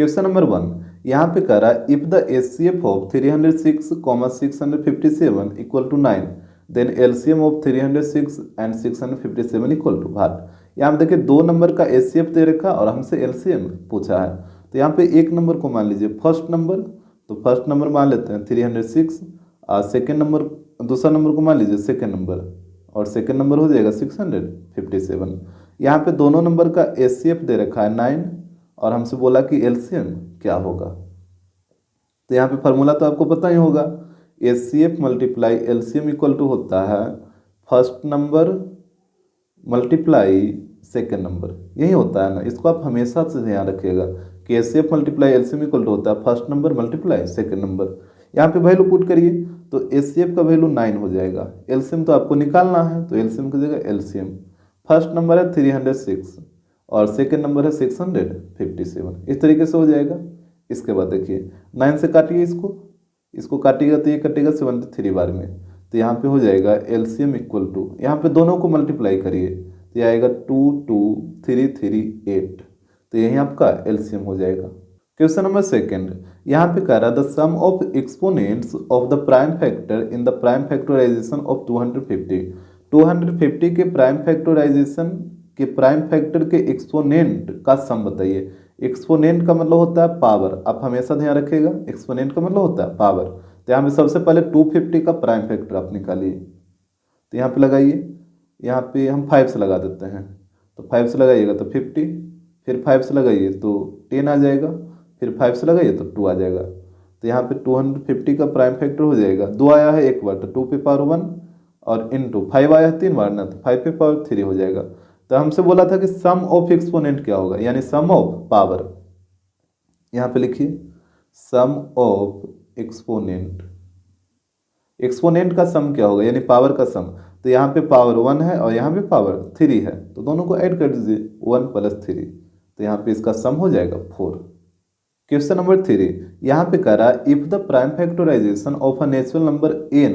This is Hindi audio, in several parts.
क्वेश्चन नंबर 1 यहाँ पे कह रहा है if the HCF of 306, 657 equal to 9 then LCM of 306 and 657 equal to what. यहाँ पे देखिए 2 नंबर का एचसीएफ दे रखा और हमसे एलसीएम पूछा है। तो यहाँ पे एक नंबर को मान लीजिए फर्स्ट नंबर, तो फर्स्ट नंबर मान लेते हैं 306 और सेकेंड नंबर, दूसरा नंबर को मान लीजिए सेकेंड नंबर और सेकेंड नंबर हो जाएगा 657। यहाँ पे दोनों नंबर का एचसीएफ दे रखा है 9 और हमसे बोला कि एलसीएम क्या होगा। तो यहाँ पे फार्मूला तो आपको पता ही होगा, HCF multiply LCM equal to होता है first number multiply second number, यही होता है ना। इसको आप हमेशा से ध्यान रखिएगा कि HCF multiply LCM equal to होता है first number multiply second number. यहाँ पे वैल्यू पुट करिए तो एचसीएफ का वैल्यू 9 हो जाएगा, एलसीएम तो आपको निकालना है तो एलसीएम की जगह एलसीएम। फर्स्ट नंबर है 306 और सेकेंड नंबर है 657, इस तरीके से हो जाएगा। इसके बाद देखिए 9 से काटिए, इसको काटिएगा तो ये कटेगा 73 बार में, तो यहाँ पे हो जाएगा एलसीएम इक्वल टू, यहाँ पे दोनों को मल्टीप्लाई करिए तो ये आएगा 22338, तो यही आपका एलसीएम हो जाएगा। क्वेश्चन नंबर 2 यहाँ पे कह रहा है the sum of exponents of the prime factor in the prime factorization of 250 के प्राइम फैक्टराइजेशन के प्राइम फैक्टर के एक्सपोनेंट का सम बताइए। एक्सपोनेंट का मतलब होता है पावर, आप हमेशा ध्यान रखिएगा, एक्सपोनेंट का मतलब होता है पावर। तो यहाँ पे सबसे पहले 250 का प्राइम फैक्टर आप निकालिए, तो यहाँ पे लगाइए, यहाँ पे हम 5 से लगा देते हैं, तो 5 से लगाइएगा तो 50, फिर 5 से लगाइए तो 10 आ जाएगा, फिर 5 से लगाइए तो 2 आ जाएगा। तो यहाँ पे 250 का प्राइम फैक्टर हो जाएगा, 2 आया है एक बार तो 2 पे पावर 1 और इंटू 5 आया है 3 बार ना, तो 5 पे पावर 3 हो जाएगा। तो हमसे बोला था कि सम ऑफ एक्सपोनेंट क्या होगा, यानी सम ऑफ पावर। यहाँ पे लिखिए सम ऑफ एक्सपोनेंट, एक्सपोनेंट का सम क्या होगा यानी पावर का सम। तो यहाँ पे पावर 1 है और यहाँ पे पावर 3 है, तो दोनों को ऐड कर दीजिए 1 + 3, तो यहाँ पे इसका सम हो जाएगा 4। क्वेश्चन नंबर 3 यहाँ पे कह रहा है if the prime factorization of a natural number n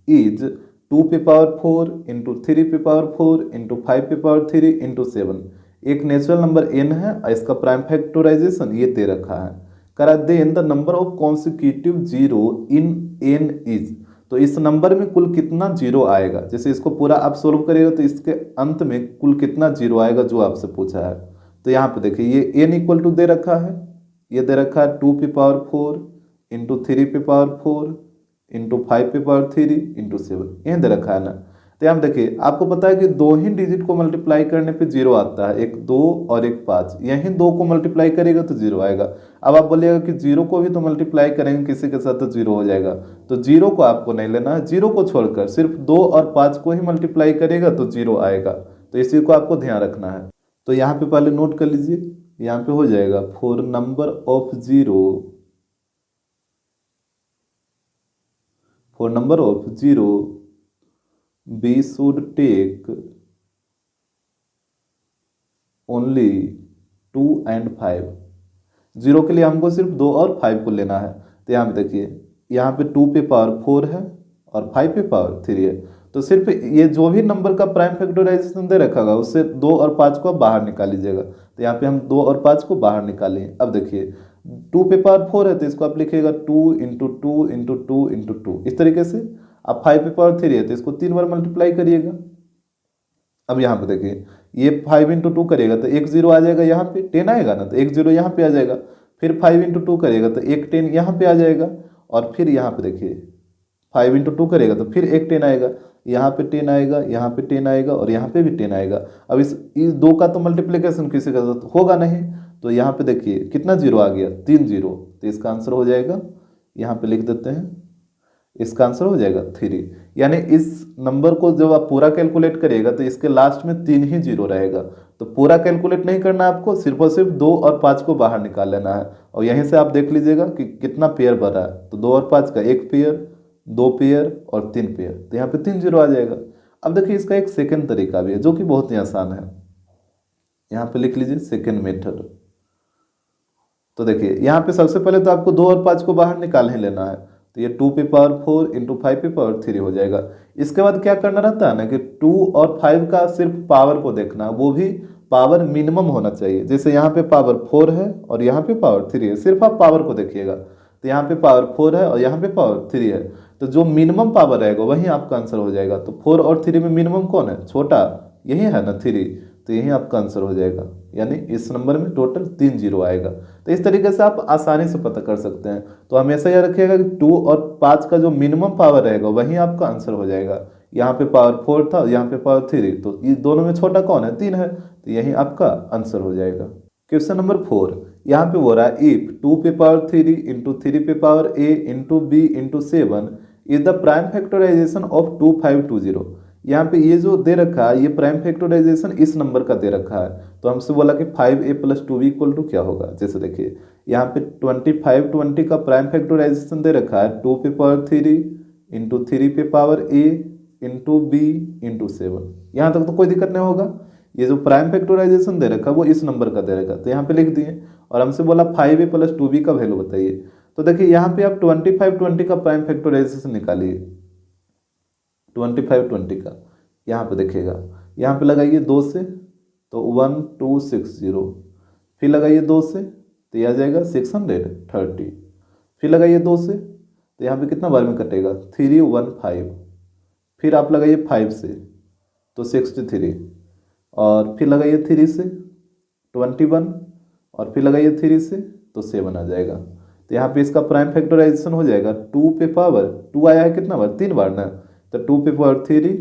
is 2 पे पावर 4 इंटू 3 पे पावर 4 इंटू 5 पे पावर 3 इंटू 7। एक नेचुरल नंबर n है और इसका प्राइम फैक्टराइजेशन ये दे रखा है। करा then the number of consecutive zero in n is, तो इस नंबर में कुल कितना जीरो आएगा। जैसे इसको पूरा आप सोल्व करिएगा तो इसके अंत में कुल कितना जीरो आएगा जो आपसे पूछा है। तो यहाँ पे देखिए ये n इक्वल टू दे रखा है, ये दे रखा है 2 पे पावर 4 इंटू 3 पे पावर 4 इंटू 5 पे पावर 3 इंटू 7, यही दे रखा है ना। तो यहाँ देखिए आपको पता है कि 2 ही डिजिट को मल्टीप्लाई करने पे जीरो आता है, एक 2 और एक 5, यही 2 को मल्टीप्लाई करेगा तो जीरो आएगा। अब आप बोलिएगा कि जीरो को भी तो मल्टीप्लाई करेंगे किसी के साथ तो जीरो हो जाएगा, तो जीरो को आपको नहीं लेना है, जीरो को छोड़कर सिर्फ 2 और 5 को ही मल्टीप्लाई करेगा तो जीरो आएगा, तो इसी को आपको ध्यान रखना है। तो यहाँ पे पहले नोट कर लीजिए, यहाँ पे हो जाएगा for number of zero we should take only 2 and 5। Zero के लिए हमको सिर्फ 2 और 5 को लेना है। तो यहाँ पे देखिए यहाँ पे 2 पे पावर 4 है और 5 पे पावर 3 है, तो सिर्फ ये जो भी नंबर का प्राइम फैक्टराइजेशन दे रखा होगा उससे 2 और 5 को बाहर निकाल लीजिएगा। तो यहाँ पे हम 2 और 5 को बाहर निकालें। अब देखिए 2 पे पावर 4 है तो इसको आप लिखिएगा 2 इंटू 2 इंटू 2 इंटू 2, इस तरीके से। अब 5 पे पावर 3 है तो इसको 3 बार मल्टीप्लाई करिएगा। अब यहाँ पे देखिए ये 5 इंटू 2 करिएगा तो एक जीरो आ जाएगा, यहाँ पे 10 आएगा ना, तो एक जीरो यहाँ पे आ जाएगा। फिर 5 इंटू 2 करेगा तो एक 10 यहाँ पे आ जाएगा, और फिर यहाँ पे देखिए 5 इंटू 2 करेगा तो फिर एक 10 आएगा, यहाँ पे 10 आएगा, यहाँ पे 10 आएगा और यहाँ पे भी 10 आएगा। अब इस 2 का तो मल्टीप्लीकेशन किसी का साथ होगा नहीं, तो यहाँ पे देखिए कितना जीरो आ गया, 3 जीरो, तो इसका आंसर हो जाएगा, यहाँ पे लिख देते हैं, इसका आंसर हो जाएगा 3। यानी इस नंबर को जब आप पूरा कैलकुलेट करिएगा तो इसके लास्ट में 3 ही जीरो रहेगा। तो पूरा कैलकुलेट नहीं करना आपको, सिर्फ और सिर्फ 2 और 5 को बाहर निकाल लेना है। और यहीं से आप देख लीजिएगा कि कितना पेयर बना है, तो 2 और 5 का 1 पेयर, 2 पेयर और 3 पेयर, तो यहाँ पे 3 जीरो आ जाएगा। अब देखिए इसका एक सेकेंड तरीका भी है जो कि बहुत ही आसान है, यहाँ पे लिख लीजिए सेकेंड मेथड। तो देखिए यहाँ पे सबसे पहले तो आपको 2 और 5 को बाहर निकाल ही लेना है, तो ये 2 पे पावर 4 इंटू 5 पे पावर 3 हो जाएगा। इसके बाद क्या करना रहता है ना कि 2 और 5 का सिर्फ पावर को देखना, वो भी पावर मिनिमम होना चाहिए। जैसे यहाँ पे पावर 4 है और यहाँ पे पावर 3 है, सिर्फ आप पावर को देखिएगा, तो यहाँ पे पावर 4 है और यहाँ पे पावर 3 है, तो जो मिनिमम पावर रहेगा वही आपका आंसर हो जाएगा। तो 4 और 3 में मिनिमम कौन है, छोटा, यही है ना 3, तो यही आपका आंसर हो जाएगा। यानी इस नंबर में टोटल 3 जीरो आएगा। तो इस तरीके से आप आसानी से पता कर सकते हैं। तो हमेशा याद रखिएगा कि 2 और 5 का जो मिनिमम पावर रहेगा वही आपका आंसर हो जाएगा। यहाँ पे पावर 4 था, यहाँ पे पावर 3, तो ये दोनों में छोटा कौन है, 3 है, तो यही आपका आंसर हो जाएगा। क्वेश्चन नंबर 4, यहाँ पे बोल रहा है इफ 2 पे पावर 3 इंटू 3 पे power a into b into 7 is the prime factorization of 2520। यहाँ पे ये जो दे रखा है ये प्राइम फैक्टराइजेशन इस नंबर का दे रखा है, तो हमसे बोला कि 5a plus 2b equal to क्या होगा। जैसे देखिए यहाँ पे 2520 का प्राइम फैक्टराइजेशन दे रखा है 2 पे पावर 3 इंटू 3 पे power a into b into 7। यहाँ तक तो कोई दिक्कत नहीं होगा। ये जो प्राइम फैक्टराइजेशन दे रखा है वो इस नंबर का दे रखा, तो यहाँ पे लिख दिए और हमसे बोला 5a प्लस 2b का वैल्यू बताइए। तो देखिए यहाँ पे आप 2520 का प्राइम फैक्टराइजेशन निकालिए, 2520 का यहाँ पे देखिएगा, यहाँ पे लगाइए 2 से तो 1260, फिर लगाइए 2 से तो यह आ जाएगा 630, फिर लगाइए 2 से तो यहाँ पे कितना बार में कटेगा 315, फिर आप लगाइए 5 से तो 63, और फिर लगाइए 3 से 21, और फिर लगाइए 3 से तो 7 आ जाएगा। तो यहाँ पे इसका प्राइम फैक्टराइजेशन हो जाएगा 2 पे पावर 2 आया है कितना बार, 3 बार ना, तो 2 पे पावर 3,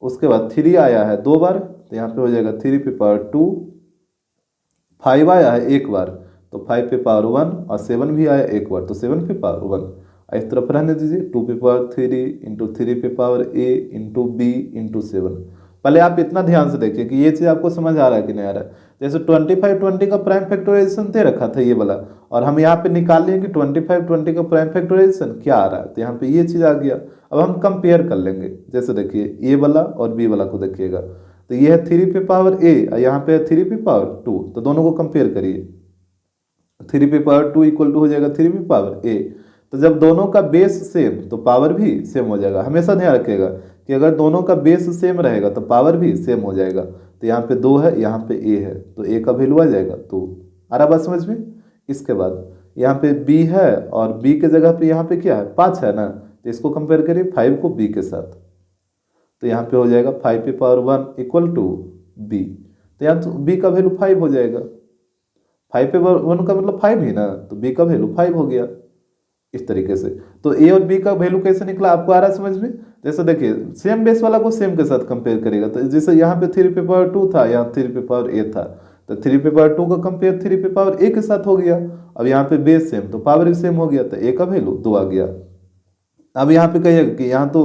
उसके बाद 3 आया है 2 बार, तो यहाँ पे हो जाएगा 3 पे पावर 2, 5 आया है 1 बार तो 5 पे पावर 1, और 7 भी आया 1 बार तो 7 पे पावर 1। इस तरफ रहने दीजिए 2 पे पावर 3 इंटू 3 पे power a into b into 7। पहले आप इतना ध्यान से देखिए कि ये चीज़ आपको समझ आ रहा है कि नहीं आ रहा है। जैसे 2520 का प्राइम फैक्टराइजेशन दे रखा था ये वाला, और हम यहाँ पे निकाल लिए कि 2520 का प्राइम फैक्टराइजेशन क्या आ रहा है, तो यहाँ पे ये चीज़ आ गया। अब हम कंपेयर कर लेंगे, जैसे देखिए ए वाला और बी वाला को देखिएगा, तो ये है 3 पे पावर a और यहाँ पे है 3 पे पावर 2, तो दोनों को कंपेयर करिए। 3 पे पावर 2 इक्वल टू हो जाएगा 3 पे पावर a, तो जब दोनों का बेस सेम तो पावर भी सेम हो जाएगा। हमेशा ध्यान रखिएगा कि अगर दोनों का बेस सेम रहेगा तो पावर भी सेम हो जाएगा। तो यहाँ पे 2 है, यहाँ पे a है, तो a का वैल्यू आ जाएगा 2। आ रहा बात समझ में। इसके बाद यहाँ पे b है और b के जगह पे यहाँ पे क्या है 5 है ना, तो इसको कंपेयर करिए 5 को b के साथ, तो यहाँ पे हो जाएगा 5 पे पावर 1 इक्वल टू b, तो यहाँ तो b का वैल्यू 5 हो जाएगा। 5 पे पावर 1 का मतलब 5 ही ना, तो b का वैल्यू 5 हो गया। इस तरीके से तो a और b का वैल्यू कैसे निकला आपको आ रहा है समझ में। जैसे देखिए सेम बेस वाला को सेम के साथ कंपेयर करेगा, तो जैसे यहाँ पे 3 पे पावर 2 था, यहाँ 3 पे पावर a था, तो 3 पे पावर 2 का कंपेयर 3 पे पावर a के साथ हो गया। अब यहाँ पे बेस सेम तो पावर भी सेम हो गया, तो a का वैल्यू 2 आ गया। अब यहाँ पे कहिएगा कि यहाँ तो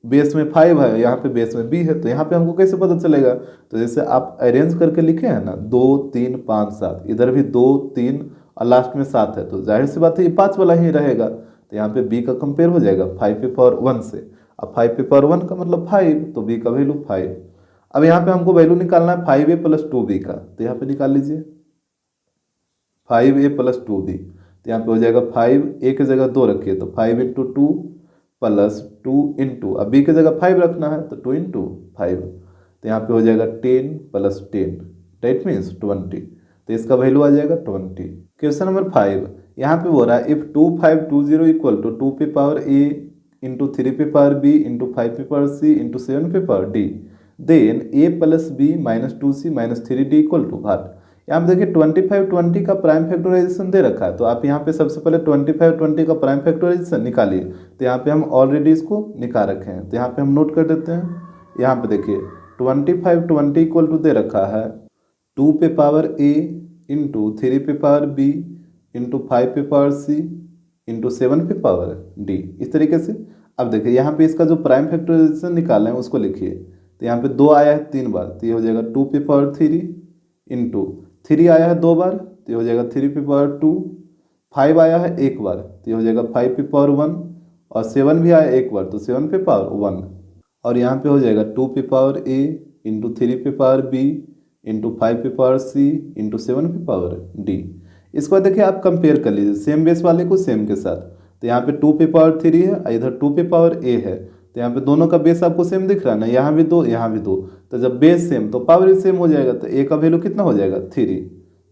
बेस में 5 है, यहाँ पे बेस में b है, तो यहाँ पे हमको कैसे पता चलेगा। तो जैसे आप अरेंज करके लिखे हैं ना 2 3 5 7, इधर भी 2 3 और लास्ट में 7 है, तो जाहिर सी बात है ये 5 वाला ही रहेगा। तो यहाँ पे b का कंपेयर हो जाएगा 5 पे पावर 1 से। अब 5 पे पावर 1 का मतलब 5, तो b का वैल्यू 5। अब यहाँ पे हमको वैल्यू निकालना है 5a प्लस 2b का, तो यहाँ पे निकाल लीजिए 5a प्लस 2b, तो यहाँ पे हो जाएगा 5 a की जगह 2 रखिए तो 5 इंटू 2 प्लस 2 इंटू, अब b की जगह 5 रखना है तो 2 इंटू 5, तो यहाँ पे हो जाएगा 10 प्लस 10 डेट मीन्स 20, तो इसका वैल्यू आ जाएगा 20। क्वेश्चन नंबर 5, यहाँ पे बोल रहा है इफ 2520 इक्वल टू 2 पे पावर a इंटू 3 पे पावर b इंटू 5 पे पावर c इंटू 7 पे power d, then a plus b minus 2c minus 3d equal to what. यहाँ पे देखिए 2520 का प्राइम फैक्टराइजेशन दे रखा है, तो आप यहाँ पे सबसे पहले 2520 का प्राइम फैक्टराइजेशन निकालिए। तो यहाँ पे हम ऑलरेडी इसको निकाल रखे हैं, तो यहाँ पे हम नोट कर देते हैं। यहाँ पे देखिए 2520 इक्वल टू दे रखा है 2 पे पावर a इंटू 3 पे पावर b इंटू 5 पे पावर c इंटू 7 पे पावर d, इस तरीके से। अब देखिए यहाँ पे इसका जो प्राइम फैक्टराइजेशन निकालना है उसको लिखिए, तो यहाँ पे 2 आया है 3 बार, तो ये हो जाएगा 2 पे पावर 3 इंटू 3 आया है 2 बार, तो ये हो जाएगा 3 पे पावर 2, 5 आया है 1 बार, तो ये हो जाएगा 5 पे पावर 1, और 7 भी आया 1 बार तो 7 पे पावर 1, और यहाँ पे हो जाएगा 2 पे पावर a इंटू 3 पे पावर b इंटू 5 पे पावर c इंटू 7 पे पावर d। इसको देखिए आप कंपेयर कर लीजिए सेम बेस वाले को सेम के साथ, तो यहाँ पे 2 पे पावर 3 है, इधर 2 पे पावर a है, तो यहाँ पे दोनों का बेस आपको सेम दिख रहा है ना, यहाँ भी 2 यहाँ भी 2, तो जब बेस सेम तो पावर भी सेम हो जाएगा, तो ए का वैल्यू कितना हो जाएगा 3।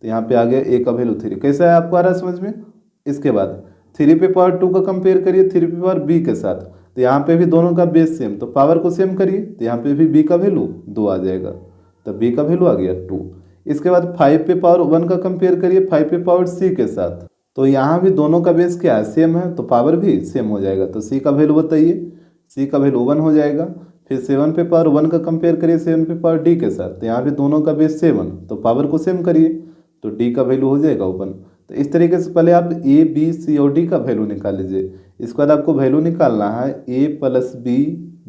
तो यहाँ पे आ गया ए का वैल्यू 3। कैसा है आपको आ रहा है समझ में। इसके बाद 3 पे पावर 2 का कंपेयर करिए 3 पे पावर बी के साथ, तो यहाँ पे भी दोनों का बेस सेम, तो पावर को सेम करिए, तो यहाँ पे भी बी का वैल्यू 2 आ जाएगा, तो बी का वैल्यू आ गया 2। इसके बाद 5 पे पावर 1 का कंपेयर करिए 5 पे पावर सी के साथ, तो यहाँ भी दोनों का बेस क्या है सेम है, तो पावर भी सेम हो जाएगा, तो सी का वैल्यू बताइए, सी का वैल्यू 1 हो जाएगा। फिर 7 पे पावर 1 का कंपेयर करिए 7 पे पावर डी के साथ, तो यहाँ भी दोनों का बेस 7, तो पावर को सेम करिए, तो डी का वैल्यू हो जाएगा 1। तो इस तरीके से पहले आप ए बी सी और डी का वैल्यू निकाल लीजिए। इसके बाद आपको वैल्यू निकालना है a plus b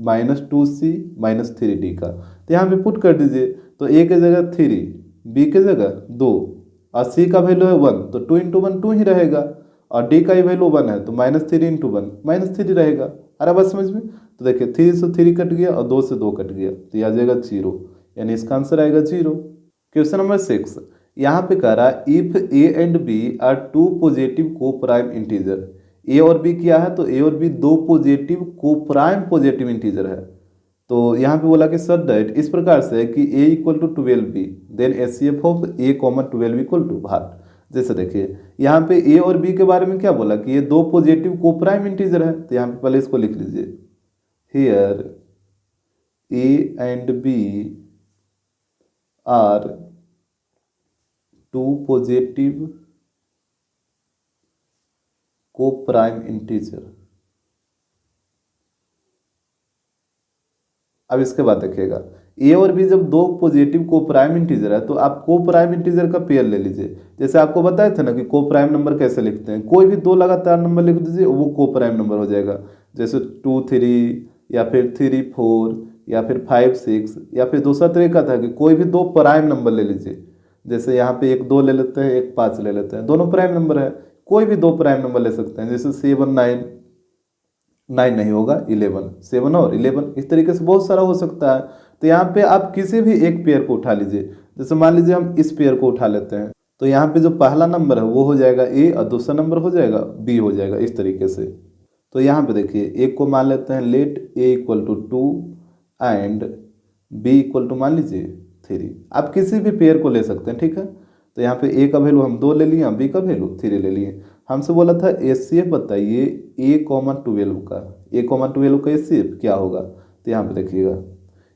minus 2c minus 3d का, तो यहाँ पे पुट कर दीजिए, तो ए के जगह 3, बी के जगह 2 और सी का वैल्यू है 1, तो 2 इंटू 1 2 ही रहेगा, और डी का ही वैल्यू 1 है, तो -3 इंटू 1 -3 रहेगा। अरे बस समझ में, तो देखिए 3 से 3 कट गया और 2 से 2 कट गया, तो यह आ जाएगा 0, यानी इसका आंसर आएगा 0। क्वेश्चन नंबर 6, यहाँ पे कह रहा है if A and B are 2 positive coprime integer. A और बी क्या है, तो ए और B 2 positive coprime positive integer है। तो यहाँ पे बोला कि सर दैट इस प्रकार से कि a equal to 12b then HCF of a common 12 equal to what. जैसे देखिए यहाँ पे a और b के बारे में क्या बोला कि ये 2 पॉजिटिव को प्राइम इंटीजर है, तो यहाँ पे पहले इसको लिख लीजिए, here a and b are 2 positive coprime integer. अब इसके बाद देखिएगा ए और बी जब 2 पॉजिटिव को प्राइम इंटीजर है, तो आप को प्राइम इंटीजर का पेयर ले लीजिए। जैसे आपको बताया था ना कि को प्राइम नंबर कैसे लिखते हैं, कोई भी 2 लगातार नंबर लिख दीजिए वो को प्राइम नंबर हो जाएगा। जैसे 2 3 या फिर 3 4 या फिर 5 6, या फिर दूसरा तरीका था कि कोई भी 2 प्राइम नंबर ले लीजिए। जैसे यहाँ पे एक 2 ले लेते हैं, एक 5 ले लेते हैं, दोनों प्राइम नंबर है, कोई भी 2 प्राइम नंबर ले सकते हैं। जैसे 7 9 9 नहीं होगा 11, 7 और 11, इस तरीके से बहुत सारा हो सकता है। तो यहाँ पे आप किसी भी एक पेयर को उठा लीजिए। जैसे मान लीजिए हम इस पेयर को उठा लेते हैं, तो यहाँ पे जो पहला नंबर है वो हो जाएगा ए और दूसरा नंबर हो जाएगा बी हो जाएगा, इस तरीके से। तो यहाँ पे देखिए एक को मान लेते हैं let a equal to 2 and b equal to मान लीजिए 3। आप किसी भी पेयर को ले सकते हैं, ठीक है। तो यहाँ पे ए का वैल्यू हम 2 ले लिए, बी का वैल्यू 3 ले लिए। हमसे बोला था HCF बताइए a कॉमन 12 का, a कॉमन 12 का HCF क्या होगा। तो यहाँ पे देखिएगा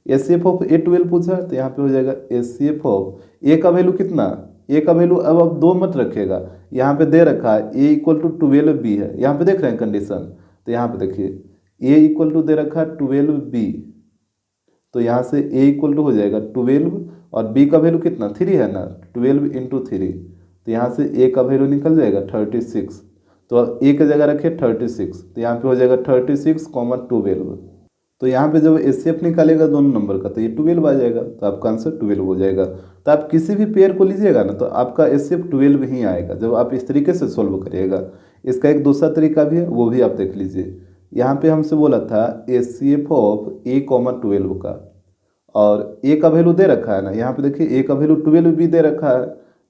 HCF ऑफ A12 पूछा, तो यहाँ पे हो जाएगा HCF ऑफ a का वैल्यू कितना, a का वैल्यू अब आप 2 मत रखिएगा, यहाँ पे दे रखा है a इक्वल टू 12b है, यहाँ पे देख रहे हैं कंडीशन। तो यहाँ पे देखिए a इक्वल टू दे रखा है 12b, तो यहाँ से a इक्वल टू हो जाएगा 12 और b का वैल्यू कितना 3 है ना, 12 इंटू 3, तो यहाँ से a का वैल्यू निकल जाएगा 36। तो a की जगह रखिए 36, तो यहाँ पे हो जाएगा 36 कॉमन 12। तो यहाँ पे जब HCF निकालेगा दोनों नंबर का, तो ये 12 आ जाएगा, तो आपका आंसर 12 हो जाएगा। तो आप किसी भी पेयर को लीजिएगा ना, तो आपका HCF 12 ही आएगा जब आप इस तरीके से सोल्व करिएगा। इसका एक दूसरा तरीका भी है, वो भी आप देख लीजिए। यहाँ पे हमसे बोला था HCF ऑफ a कॉमन 12 का, और a का वैल्यू दे रखा है ना, यहाँ पे देखिए a का वैल्यू 12 भी दे रखा है,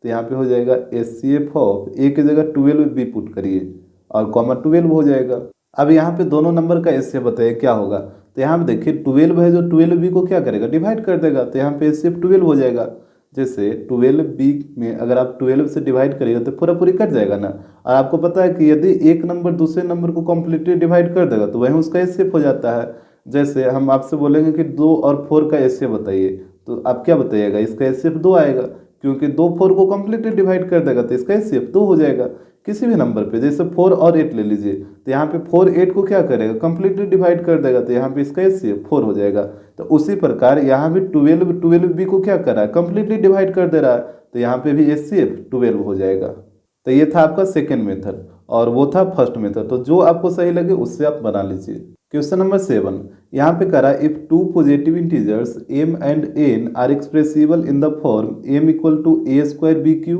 तो यहाँ पे हो जाएगा HCF ऑफ a की जगह 12b पुट करिए और कॉमन 12 हो जाएगा। अब यहाँ पे दोनों नंबर का HCF बताइए क्या होगा। तो यहाँ पे देखिए 12 है जो 12b को क्या करेगा डिवाइड कर देगा, तो यहाँ पे HCF 12 हो जाएगा। जैसे 12b में अगर आप 12 से डिवाइड करिएगा तो पूरा पूरी कट जाएगा ना, और आपको पता है कि यदि एक नंबर दूसरे नंबर को कम्प्लीटली डिवाइड कर देगा तो वहीं उसका HCF हो जाता है। जैसे हम आपसे बोलेंगे कि 2 और 4 का HCF बताइए, तो आप क्या बताइएगा, इसका HCF 2 आएगा, क्योंकि 2 4 को कम्प्लीटली डिवाइड कर देगा तो इसका HCF 2 हो जाएगा। किसी भी नंबर पे जैसे 4 और 8 ले लीजिए, तो यहाँ पे 4 8 को क्या करेगा कम्प्लीटली डिवाइड कर देगा, तो यहाँ पे इसका HCF 4 हो जाएगा। तो उसी प्रकार यहाँ भी 12b को क्या कर रहा है कम्प्लीटली डिवाइड कर दे रहा है, तो यहाँ पे भी HCF 12 हो जाएगा। तो ये था आपका सेकेंड मेथड और वो था फर्स्ट मेथड, तो जो आपको सही लगे उससे आप बना लीजिए। क्वेश्चन नंबर 7, यहाँ पे करा if 2 positive integers m and n are expressible in the form m equal to a square b cube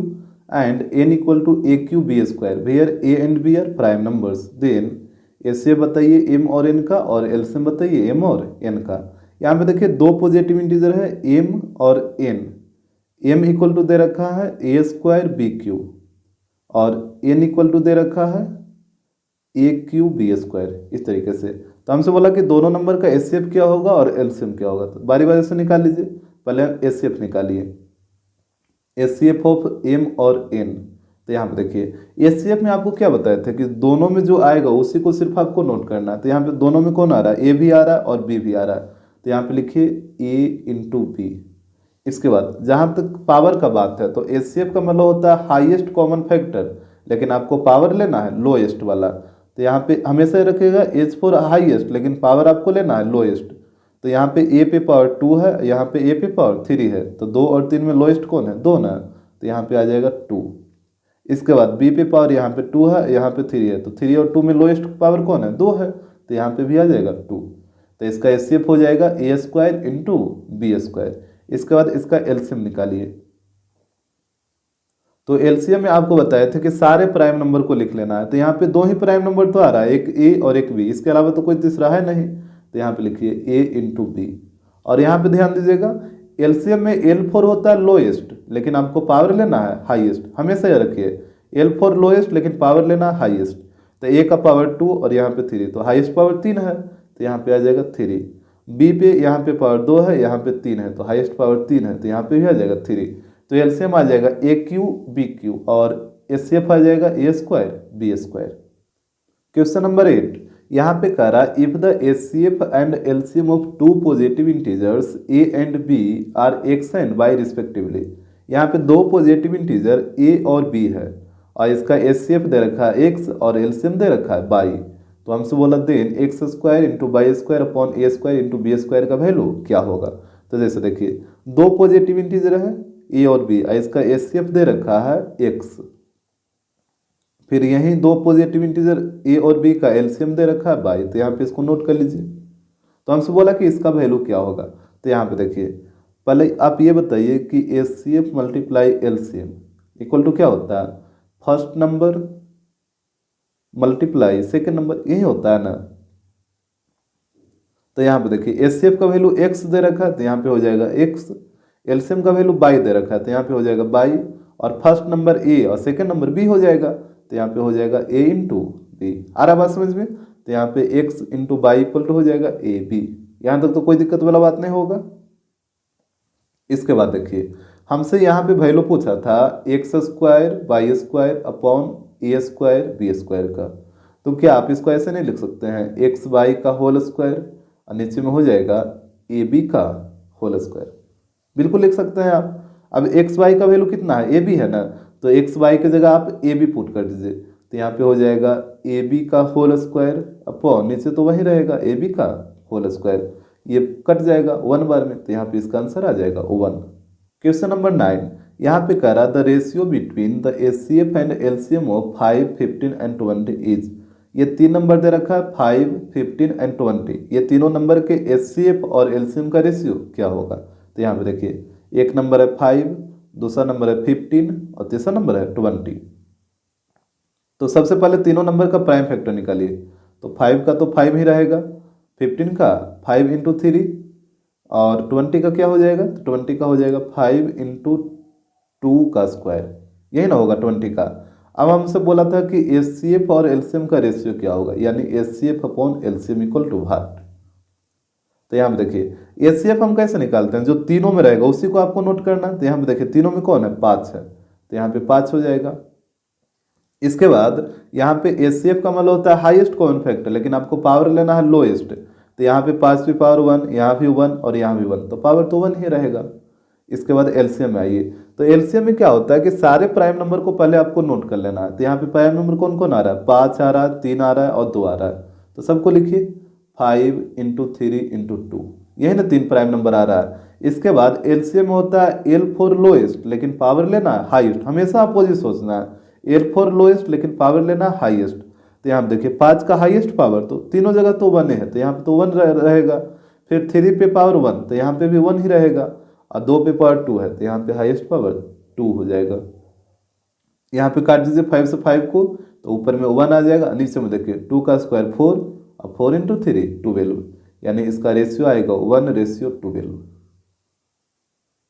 and n equal to a cube b square where a and b are prime numbers, then HCF बताइए m और n का और LCM बताइए m और n का। यहाँ पे देखिए 2 पॉजिटिव इंटीजर है m और n, m इक्वल टू दे रखा है a स्क्वायर बी क्यू और n इक्वल टू दे रखा है ए क्यू बी स्क्वायर, इस तरीके से। तो हमसे बोला कि दोनों नंबर का एचसीएफ क्या होगा और एलसीएम क्या होगा, तो बारी बारी से निकाल लीजिए। पहले एचसीएफ निकालिए, एचसीएफ ऑफ एम और एन। तो यहाँ पे देखिए एचसीएफ में आपको क्या बताया था कि दोनों में जो आएगा उसी को सिर्फ आपको नोट करना है। तो यहाँ पे दोनों में कौन आ रहा है, ए भी आ रहा है और बी भी आ रहा है। तो यहाँ पे लिखिए ए इंटू बी। इसके बाद जहाँ तक पावर का बात है तो एचसीएफ का मतलब होता है हाईएस्ट कॉमन फैक्टर, लेकिन आपको पावर लेना है लोएस्ट वाला। तो यहाँ पे हमेशा रखेगा एच फॉर हाईएस्ट, लेकिन पावर आपको लेना है लोएस्ट। तो यहाँ पे ए पे पावर 2 है, यहाँ पे ए पे पावर 3 है, तो 2 और 3 में लोएस्ट कौन है, 2 ना। तो यहाँ पे आ जाएगा 2। इसके बाद बी पे पावर यहाँ पे 2 है, यहाँ पे 3 है, तो 3 और 2 में लोएस्ट पावर कौन है, 2 है, तो यहाँ पे भी आ जाएगा 2। तो इसका एचसीएफ हो जाएगा a square into b square. इसके बाद इसका एलसीएम निकालिए। तो एलसीएम में आपको बताया था कि सारे प्राइम नंबर को लिख लेना है। तो यहाँ पे 2 ही प्राइम नंबर तो आ रहा है, एक ए और एक बी, इसके अलावा तो कोई तीसरा है नहीं। तो यहाँ पे लिखिए ए इंटू बी। और यहाँ पे ध्यान दीजिएगा एलसीएम में एल फोर होता है लोएस्ट, लेकिन आपको पावर लेना है हाईएस्ट। हमेशा याद रखिए एल फोर लोएस्ट, लेकिन पावर लेना है हाईएस्ट। तो ए का पावर 2 और यहाँ पे 3, तो हाईएस्ट पावर 3 है, तो यहाँ पे आ जाएगा 3। बी पे यहाँ पे पावर 2 है, यहाँ पे 3 है, तो हाईएस्ट पावर 3 है, तो यहाँ पे भी आ जाएगा 3। तो एलसीएम आ जाएगा ए क्यू बी क्यू और एचसीएफ आ जाएगा a square b square. Question number 8 यहाँ पे कह रहा if the HCF and LCM of two positive integers a and B are x and y respectively. यहाँ पे 2 पॉजिटिव इंटीजर ए और बी है और इसका एचसीएफ दे रखा है एक्स और एलसीएम दे रखा है वाई। तो हमसे बोला then x square into y square upon a square into b square का वैल्यू क्या होगा। तो जैसे देखिए 2 पॉजिटिव इंटीजर है ए और बी, इसका एचसीएफ दे रखा है एक्स, फिर यहीं 2 पॉजिटिव इंटीजर ए और बी का एलसीएम दे रखा है वाई। तो यहाँ पे इसको नोट कर लीजिए। तो हमसे बोला कि इसका वैल्यू क्या होगा। तो यहाँ पे देखिए पहले आप ये बताइए कि HCF multiply LCM equal to क्या होता है, first number multiply second number, यही होता है ना। तो यहाँ पे देखिए एचसीएफ का वैल्यू एक्स दे रखा है, तो यहाँ पे हो जाएगा एक्स। एलसीएम का वैल्यू बाई दे रखा है, तो यहाँ पे हो जाएगा बाई, और फर्स्ट नंबर ए और सेकंड नंबर बी हो जाएगा, तो यहाँ पे हो जाएगा ए इंटू बी। आ रहा बात समझ में। तो यहाँ पे x into y equal to हो जाएगा ए बी। यहाँ तक तो कोई दिक्कत वाला बात नहीं होगा। इसके बाद देखिए हमसे यहाँ पे वैल्यू पूछा था x square y square upon a square b square का। तो क्या आप इसको ऐसे नहीं लिख सकते हैं एक्स वाई का होल स्क्वायर और नीचे में हो जाएगा ए बी का होल स्क्वायर, बिल्कुल लिख सकते हैं आप। अब एक्स वाई का वैल्यू कितना है, ए बी है ना, तो एक्स वाई की जगह आप ए बी पुट कर दीजिए। तो यहाँ पे हो जाएगा ए बी का होल स्क्वायर अपॉन नीचे तो वही रहेगा ए बी का होल स्क्वायर, ये कट जाएगा 1 बार में, तो यहाँ पे इसका आंसर आ जाएगा 1। क्वेश्चन नंबर 9 यहाँ पे कह रहा the ratio between the HCF and LCM of 5, 15 and 20 is. ये 3 नंबर दे रखा है 5, 15 एंड 20। ये तीनों नंबर के एचसीएफ और एलसीएम का रेशियो क्या होगा। तो यहाँ पे देखिए एक नंबर है 5, दूसरा नंबर है 15 और तीसरा नंबर है 20। तो सबसे पहले तीनों नंबर का प्राइम फैक्टर निकालिए। तो 5 का तो 5 ही रहेगा, 15 का 5 इंटू 3 और 20 का क्या हो जाएगा, तो 20 का हो जाएगा 5 इंटू 2 का स्क्वायर, यही ना होगा 20 का। अब हमसे बोला था कि एचसीएफ और एलसीएम का रेशियो क्या होगा, यानी HCF upon LCM equal to what. तो यहाँ पे देखिए एचसीएफ हम कैसे निकालते हैं, जो तीनों में रहेगा उसी को आपको नोट करना है। तो यहाँ पे देखिए तीनों में कौन है, 5 है, तो यहाँ पे 5 हो जाएगा। इसके बाद यहाँ पे एचसीएफ का मतलब होता है हाईएस्ट कॉमन फैक्टर, लेकिन आपको पावर लेना है लोएस्ट। तो यहाँ पे 5 भी पावर 1, यहाँ भी 1 और यहाँ भी 1, तो पावर तो 1 ही रहेगा। इसके बाद एलसीएम में आइए। तो एलसीएम में क्या होता है कि सारे प्राइम नंबर को पहले आपको नोट कर लेना है। तो यहाँ पे प्राइम नंबर कौन कौन आ रहा है, 5 आ रहा है, 3 आ रहा है और 2 आ रहा है। तो सबको लिखिए 5 इंटू 3 इंटू 2, यही ना 3 प्राइम नंबर आ रहा है। इसके बाद एलसीएम होता है एल फॉर लोएस्ट, लेकिन पावर लेना है हाईएस्ट। हमेशा अपोजिट सोचना है, एल फॉर लोएस्ट लेकिन पावर लेना है हाईएस्ट। तो यहाँ पे देखिए 5 का हाईएस्ट पावर तो तीनों जगह तो 1 है, तो यहाँ पे तो 1 रहेगा। फिर 3 पे पावर 1, तो यहाँ पे भी 1 ही रहेगा। और 2 पे पावर 2 है, तो यहाँ पे हाईएस्ट पावर 2 हो जाएगा। यहाँ पे काट दीजिए 5 से 5 को, तो ऊपर में 1 आ जाएगा, नीचे में देखिए 2 का स्क्वायर 4 और 4 इंटू 3 12, यानी इसका रेशियो आएगा 1:12।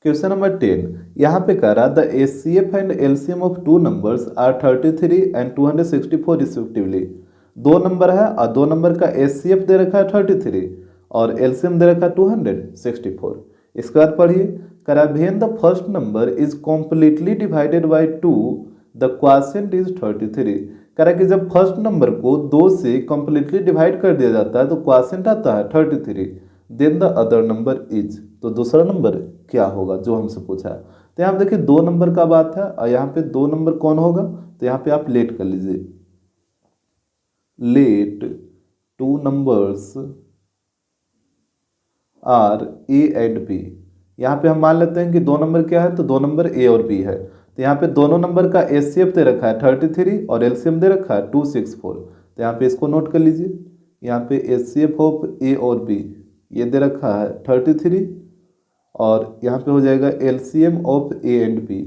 क्वेश्चन नंबर 10 यहाँ पे कह रहा the HCF and LCM of 2 numbers are 33 and 264 respectively. दो नंबर है और दो नंबर का एचसीएफ दे रखा है 33 और एलसीएम दे रखा है 264। इसके बाद पढ़िए, करा when the first number is completely divided by 2 the quotient is 33। कह रहा है कि जब फर्स्ट नंबर को 2 से कंप्लीटली डिवाइड कर दिया जाता है तो क्वोशिएंट आता है 33। Then the other number is, तो दूसरा नंबर क्या होगा जो हमसे पूछा है। तो यहाँ पे देखिए 2 नंबर का बात है और यहाँ पे 2 नंबर कौन होगा, तो यहाँ पे आप लेट कर लीजिए, let 2 numbers are a and b. यहाँ पे हम मान लेते हैं कि 2 नंबर क्या है, तो 2 नंबर ए और बी है। तो यहाँ पे दोनों नंबर का एचसीएफ दे रखा है 33 और एलसीएम दे रखा है 264। तो यहाँ पे इसको नोट कर लीजिए, यहाँ पे एचसीएफ ऑफ ए और बी ये दे रखा है 33 और यहाँ पे हो जाएगा LCM of a and b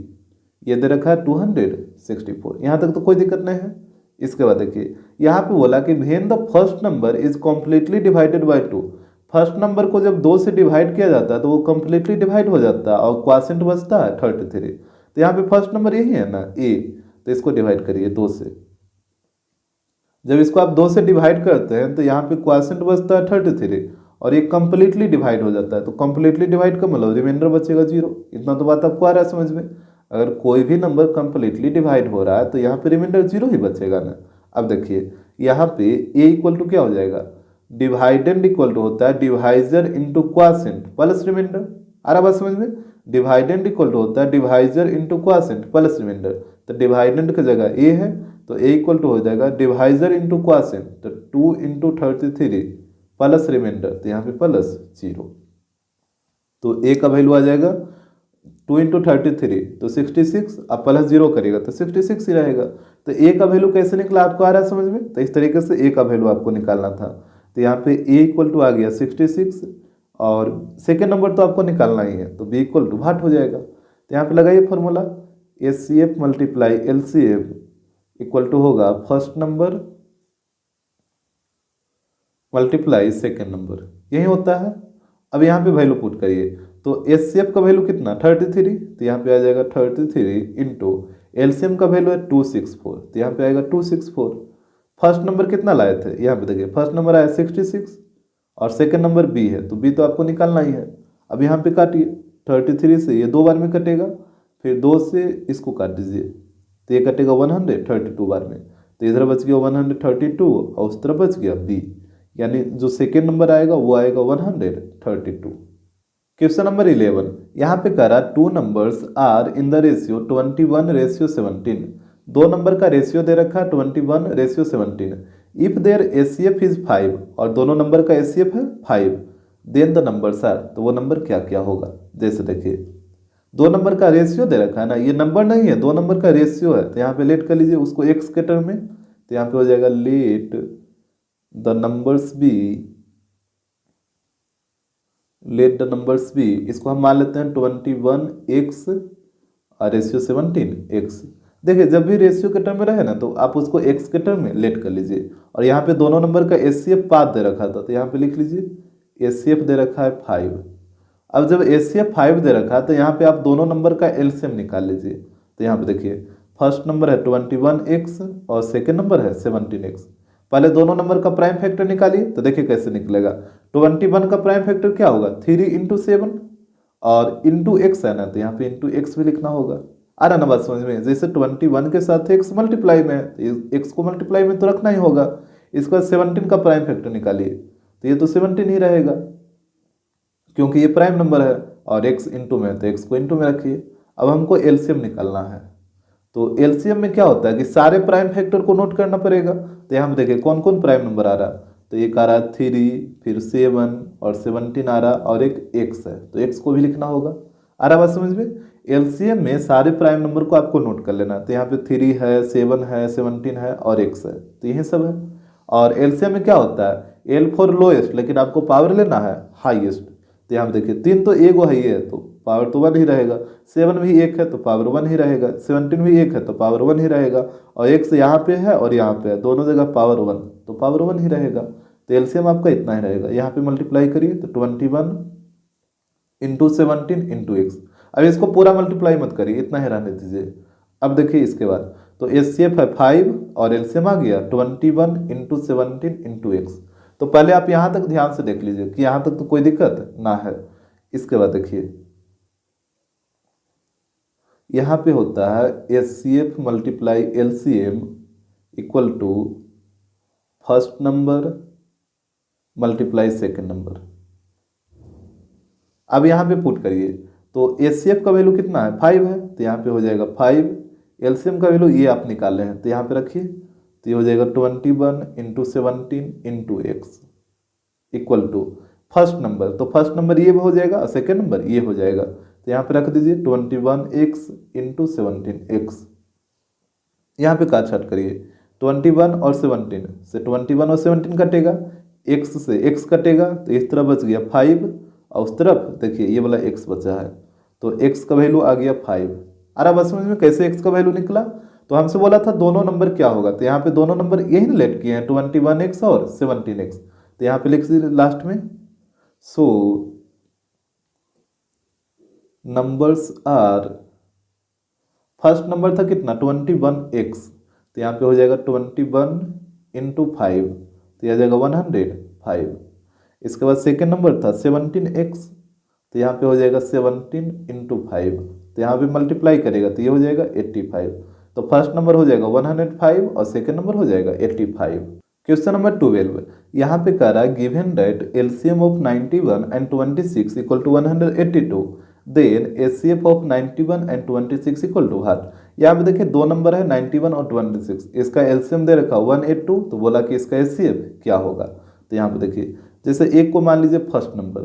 ये दे रखा है 264। यहाँ तक तो कोई दिक्कत नहीं है। इसके बाद देखिए यहाँ पे बोला कि when the first number is completely divided by 2। First number को जब 2 से डिवाइड किया जाता है तो वो कम्प्लीटली डिवाइड हो जाता है और क्वोशिएंट बचता है 33। तो यहाँ पे फर्स्ट नंबर यही है ना ए, तो इसको डिवाइड करिए 2 से। जब इसको आप 2 से डिवाइड करते हैं तो यहाँ पे क्वोशिएंट बचता है 33 और ये कम्प्लीटली डिवाइड हो जाता है। तो कम्प्लीटली डिवाइड का मतलब रिमाइंडर बचेगा 0। इतना तो बात आपको आ रहा है समझ में। अगर कोई भी नंबर कम्प्लीटली डिवाइड हो रहा है तो यहाँ पे रिमाइंडर 0 ही बचेगा ना। अब देखिए यहाँ पे ए इक्वल टू क्या हो जाएगा, डिवाइडेंड इक्वल टू होता है divisor into quotient plus remainder. आ रहा बात समझ में। डिवाइडेंड इक्वल टू होता है divisor into quotient plus remainder. तो डिवाइडेंड की जगह ए है तो ए इक्वल टू हो जाएगा डिवाइजर इंटू क्वोशिएंट, तो 2 इंटू 33 प्लस रिमाइंडर, तो यहाँ पे प्लस 0। तो ए का वैल्यू आ जाएगा 2 इंटू 33 तो 66 अब प्लस 0 करेगा तो 66 ही रहेगा। तो ए का वैल्यू कैसे निकला आपको आ रहा है समझ में। तो इस तरीके से ए का वैल्यू आपको निकालना था। तो यहाँ पे ए इक्वल टू आ गया 66 और सेकेंड नंबर तो आपको निकालना ही है तो बी इक्वल टू भाट हो जाएगा। तो यहाँ पे लगाइए formula, HCF multiply LCF equal to होगा first number multiply second number, यही होता है। अब यहाँ पे वैल्यू पुट करिए तो एचसीएफ का वैल्यू कितना 33, तो यहाँ पे आ जाएगा 33 इंटू एलसीएम का वैल्यू है 264, तो यहाँ पे आएगा 264। फर्स्ट नंबर कितना लाए थे, यहाँ पे देखिए फर्स्ट नंबर आया 66 और सेकंड नंबर बी है तो बी तो आपको निकालना ही है। अब यहाँ पे काटिए 33 से ये 2 बार में कटेगा, फिर 2 से इसको काट दीजिए तो ये कटेगा 132 बार में, तो इधर बच गया 132 और उस तरफ बच गया बी, यानी जो सेकेंड नंबर आएगा वो आएगा 132। क्वेश्चन नंबर 11, यहाँ पे करा 2 numbers are in the ratio 21:17। 2 number का रेशियो दे रखा है 21:17। इफ देयर एचसीएफ इज 5 और दोनों नंबर का एचसीएफ है 5, देन द नंबर्स आर, तो वो नंबर क्या क्या होगा। जैसे देखिए 2 नंबर का रेशियो दे रखा है ना, ये नंबर नहीं है 2 नंबर का रेशियो है, तो यहाँ पे लेट कर लीजिए उसको एक्स के टर्म में। तो यहाँ पे हो जाएगा let the numbers be, let the numbers be, इसको हम मान लेते हैं 21x और रेशियो 17x। देखिए जब भी रेशियो के टर्म में रहे ना तो आप उसको x के टर्म में लेट कर लीजिए। और यहाँ पे दोनों नंबर का एचसीएफ 5 दे रखा था तो यहाँ पे लिख लीजिए एचसीएफ दे रखा है 5। अब जब एचसीएफ 5 दे रखा है तो यहाँ पे आप दोनों नंबर का एलसीएम निकाल लीजिए। तो यहाँ पे देखिए फर्स्ट नंबर है 21x और सेकेंड नंबर है 17x। पहले दोनों नंबर का प्राइम फैक्टर निकालिए तो देखिए कैसे निकलेगा। 21 का प्राइम फैक्टर क्या होगा 3 इंटू 7 और इंटू एक्स है ना, तो यहाँ पे इंटू एक्स भी लिखना होगा। आ रहा ना बात समझ में। जैसे 21 के साथ एक्स मल्टीप्लाई में है, एक्स को मल्टीप्लाई में तो रखना ही होगा। इसके बाद 17 का प्राइम फैक्टर निकालिए तो ये तो 17 ही रहेगा क्योंकि ये प्राइम नंबर है, और एक्स इंटू में तो एक्स को इंटू में रखिए। अब हमको एलसीएम निकालना है, तो एलसीएम में क्या होता है कि सारे प्राइम फैक्टर को नोट करना पड़ेगा। तो यहाँ पे देखिए कौन कौन प्राइम नंबर आ रहा है, तो एक आ रहा है 3, फिर 7 और 17 आ रहा और एक एक्स है, तो एक्स को भी लिखना होगा। आ रहा बात समझ में। एलसीएम में सारे प्राइम नंबर को आपको नोट कर लेना। तो यहाँ पे 3 है, 7 है, 17 है और एक्स है, तो यही सब है। और एलसीएम में क्या होता है एल फॉर लोएस्ट, लेकिन आपको पावर लेना है हाईएस्ट। तो यहाँ पे देखिए 3 तो एगो है ही है तो पावर तो 1 ही रहेगा, 7 भी 1 है तो पावर 1 ही रहेगा, 17 भी 1 है तो पावर 1 ही रहेगा, और एक्स यहाँ पे है और यहाँ पे है, दोनों जगह पावर 1 तो पावर 1 ही रहेगा। तो एलसीएम आपका इतना ही रहेगा। यहाँ पे मल्टीप्लाई करिए तो 21 इंटू 17 इंटू एक्स। अब इसको पूरा मल्टीप्लाई मत करिए, इतना ही रहने दीजिए। अब देखिए इसके बाद तो HCF है 5 और LCM आ गया 21 इंटू 17 इंटू एक्स। तो पहले आप यहाँ तक ध्यान से देख लीजिए कि यहाँ तक तो कोई दिक्कत ना है। इसके बाद देखिए यहाँ पे होता है HCF multiply LCM equal to first number multiply second number. अब यहाँ पे पुट करिए तो HCF का वैल्यू कितना है 5 है, तो यहाँ पे हो जाएगा 5। LCM का वैल्यू ये आप निकाले हैं तो यहाँ पे रखिए, तो ये हो जाएगा 21 into 17 into x equal to first number. तो फर्स्ट नंबर ये हो जाएगा और सेकेंड नंबर ये हो जाएगा, तो यहाँ पे रख दीजिए 21x इंटू 17x। यहाँ पे काट छाट करिए 21 और 17 से 21 और 17 कटेगा, x से x कटेगा, तो इस तरफ बच गया 5 और उस तरफ देखिए ये वाला x बचा है, तो x का वैल्यू आ गया 5। अरे बस समझ में कैसे x का वैल्यू निकला, तो हमसे बोला था दोनों नंबर क्या होगा, तो यहाँ पे दोनों नंबर यही रिलेट किए हैं 21x और 17x, तो यहाँ पे लिख दीजिए लास्ट में सो नंबर्स आर, फर्स्ट नंबर था कितना 21x, तो यहाँ पे हो जाएगा 21 इंटू 5, तो यह आ जाएगा 105। इसके बाद सेकेंड नंबर था 17x, तो यहाँ पे हो जाएगा 17 इंटू 5, तो यहाँ पे मल्टीप्लाई करेगा तो ये हो जाएगा 85। तो फर्स्ट नंबर हो जाएगा 105 और सेकेंड नंबर हो जाएगा 85। क्वेश्चन नंबर 12 यहाँ पे कह रहा है given that LCM of 91 and 26 equal to 182, then HCF of 91 and 26 equal to what. यहाँ पे देखिए दो नंबर है 91 और 26, इसका LCM दे रखा 182, तो बोला कि इसका HCF क्या होगा। तो यहाँ पे देखिए जैसे एक को मान लीजिए फर्स्ट नंबर,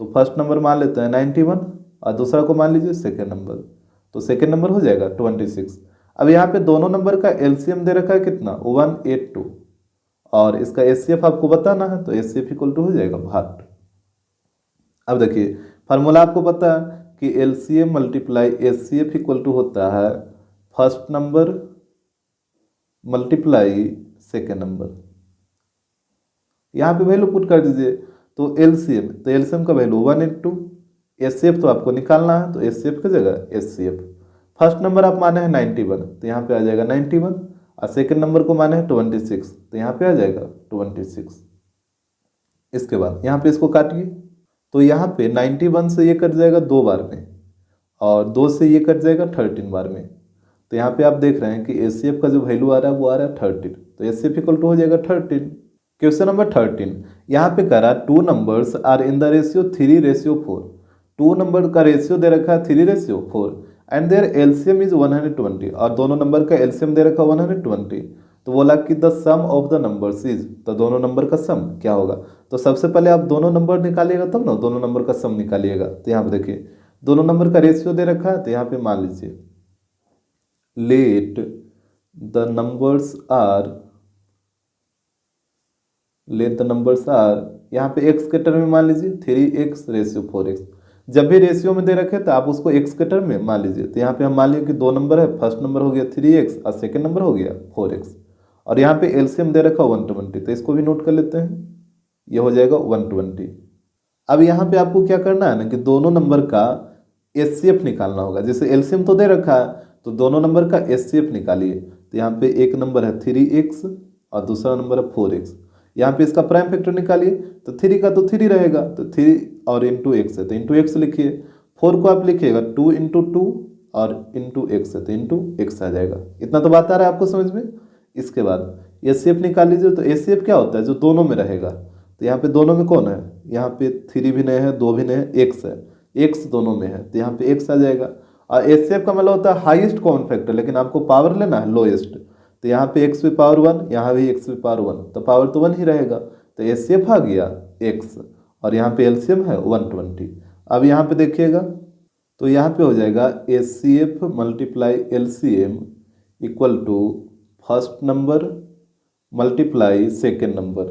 तो फर्स्ट नंबर मान लेते हैं 91 और दूसरा को मान लीजिए सेकेंड नंबर, तो सेकेंड नंबर हो जाएगा 26। अब यहाँ पे दोनों नंबर का LCM दे रखा है कितना 182 और इसका HCF आपको बताना है, तो HCF इक्वल टू हो जाएगा भाट। अब देखिए फार्मूला आपको पता है कि LCM multiply HCF equal to होता है first number multiply second number. यहाँ पे वैल्यू पुट कर दीजिए, तो LCM का वैल्यू 182, HCF तो आपको निकालना है, तो HCF की जगह HCF। फर्स्ट नंबर आप माने हैं 91, तो यहाँ पे आ जाएगा 91 और सेकेंड नंबर को माने हैं 26, तो यहाँ पे आ जाएगा 26। इसके बाद यहाँ पे इसको काटिए, तो यहाँ पे 91 से ये कट जाएगा 2 बार में और 2 से ये कट जाएगा 13 बार में, तो यहाँ पे आप देख रहे हैं कि HCF का जो वैल्यू आ रहा है वो आ रहा है 13, तो HCF इक्वल टू हो जाएगा 13। क्वेश्चन नंबर 13 यहाँ पे कह रहा है 2 numbers are in the ratio 3:4। 2 number का रेशियो दे रखा है 3:4 एंड देयर LCM इज 120, और दोनों नंबर का LCM दे रखा है 120, तो बोला कि the sum of the numbers is, तो दोनों नंबर का सम क्या होगा। तो सबसे पहले आप दोनों नंबर निकालिएगा तब ना दोनों नंबर का सम निकालिएगा। तो यहाँ पे देखिए दोनों नंबर का रेशियो दे रखा है, तो यहाँ पे मान लीजिए लेट द नंबर्स आर, यहाँ पे x के टर्म में मान लीजिए 3x/4x। जब भी रेशियो में दे रखे तो आप उसको x के टर्म में मान लीजिए, तो यहाँ पे हम मान लीजिए कि दो नंबर है, फर्स्ट नंबर हो गया 3x और सेकेंड नंबर हो गया 4x, और यहाँ पे LCM दे रखा 120, तो इसको भी नोट कर लेते हैं, ये हो जाएगा 120। अब यहाँ पे आपको क्या करना है ना कि दोनों नंबर का HCF निकालना होगा। जैसे LCM तो दे रखा है तो दोनों नंबर का HCF निकालिए, तो यहाँ पे एक नंबर है 3x और दूसरा नंबर है 4x। यहाँ पे इसका प्राइम फैक्टर निकालिए, तो 3 का तो 3 रहेगा, तो 3 और इंटू एक्स है तो इंटू एक्स लिखिए। 4 को आप लिखिएगा 2 इंटू 2 और इंटू एक्स है तो इंटू एक्स आ जाएगा। इतना तो बात आ रहा है आपको समझ में। इसके बाद HCF निकाल लीजिए, तो HCF क्या होता है जो दोनों में रहेगा, तो यहाँ पे दोनों में कौन है, यहाँ पे 3 भी नहीं है, 2 भी नहीं है, एक्स है, एक्स दोनों में है, तो यहाँ पे एक्स आ जाएगा। और HCF का मतलब होता है हाईएस्ट कॉमन फैक्टर, लेकिन आपको पावर लेना है लोएस्ट, तो यहाँ पे x की पावर 1, यहाँ भी x की पावर 1, तो पावर तो 1 ही रहेगा, तो HCF आ गया x और यहाँ पे LCM है 120। अब यहाँ पे देखिएगा, तो यहाँ पे हो जाएगा HCF multiply LCM equal to first number multiply second number.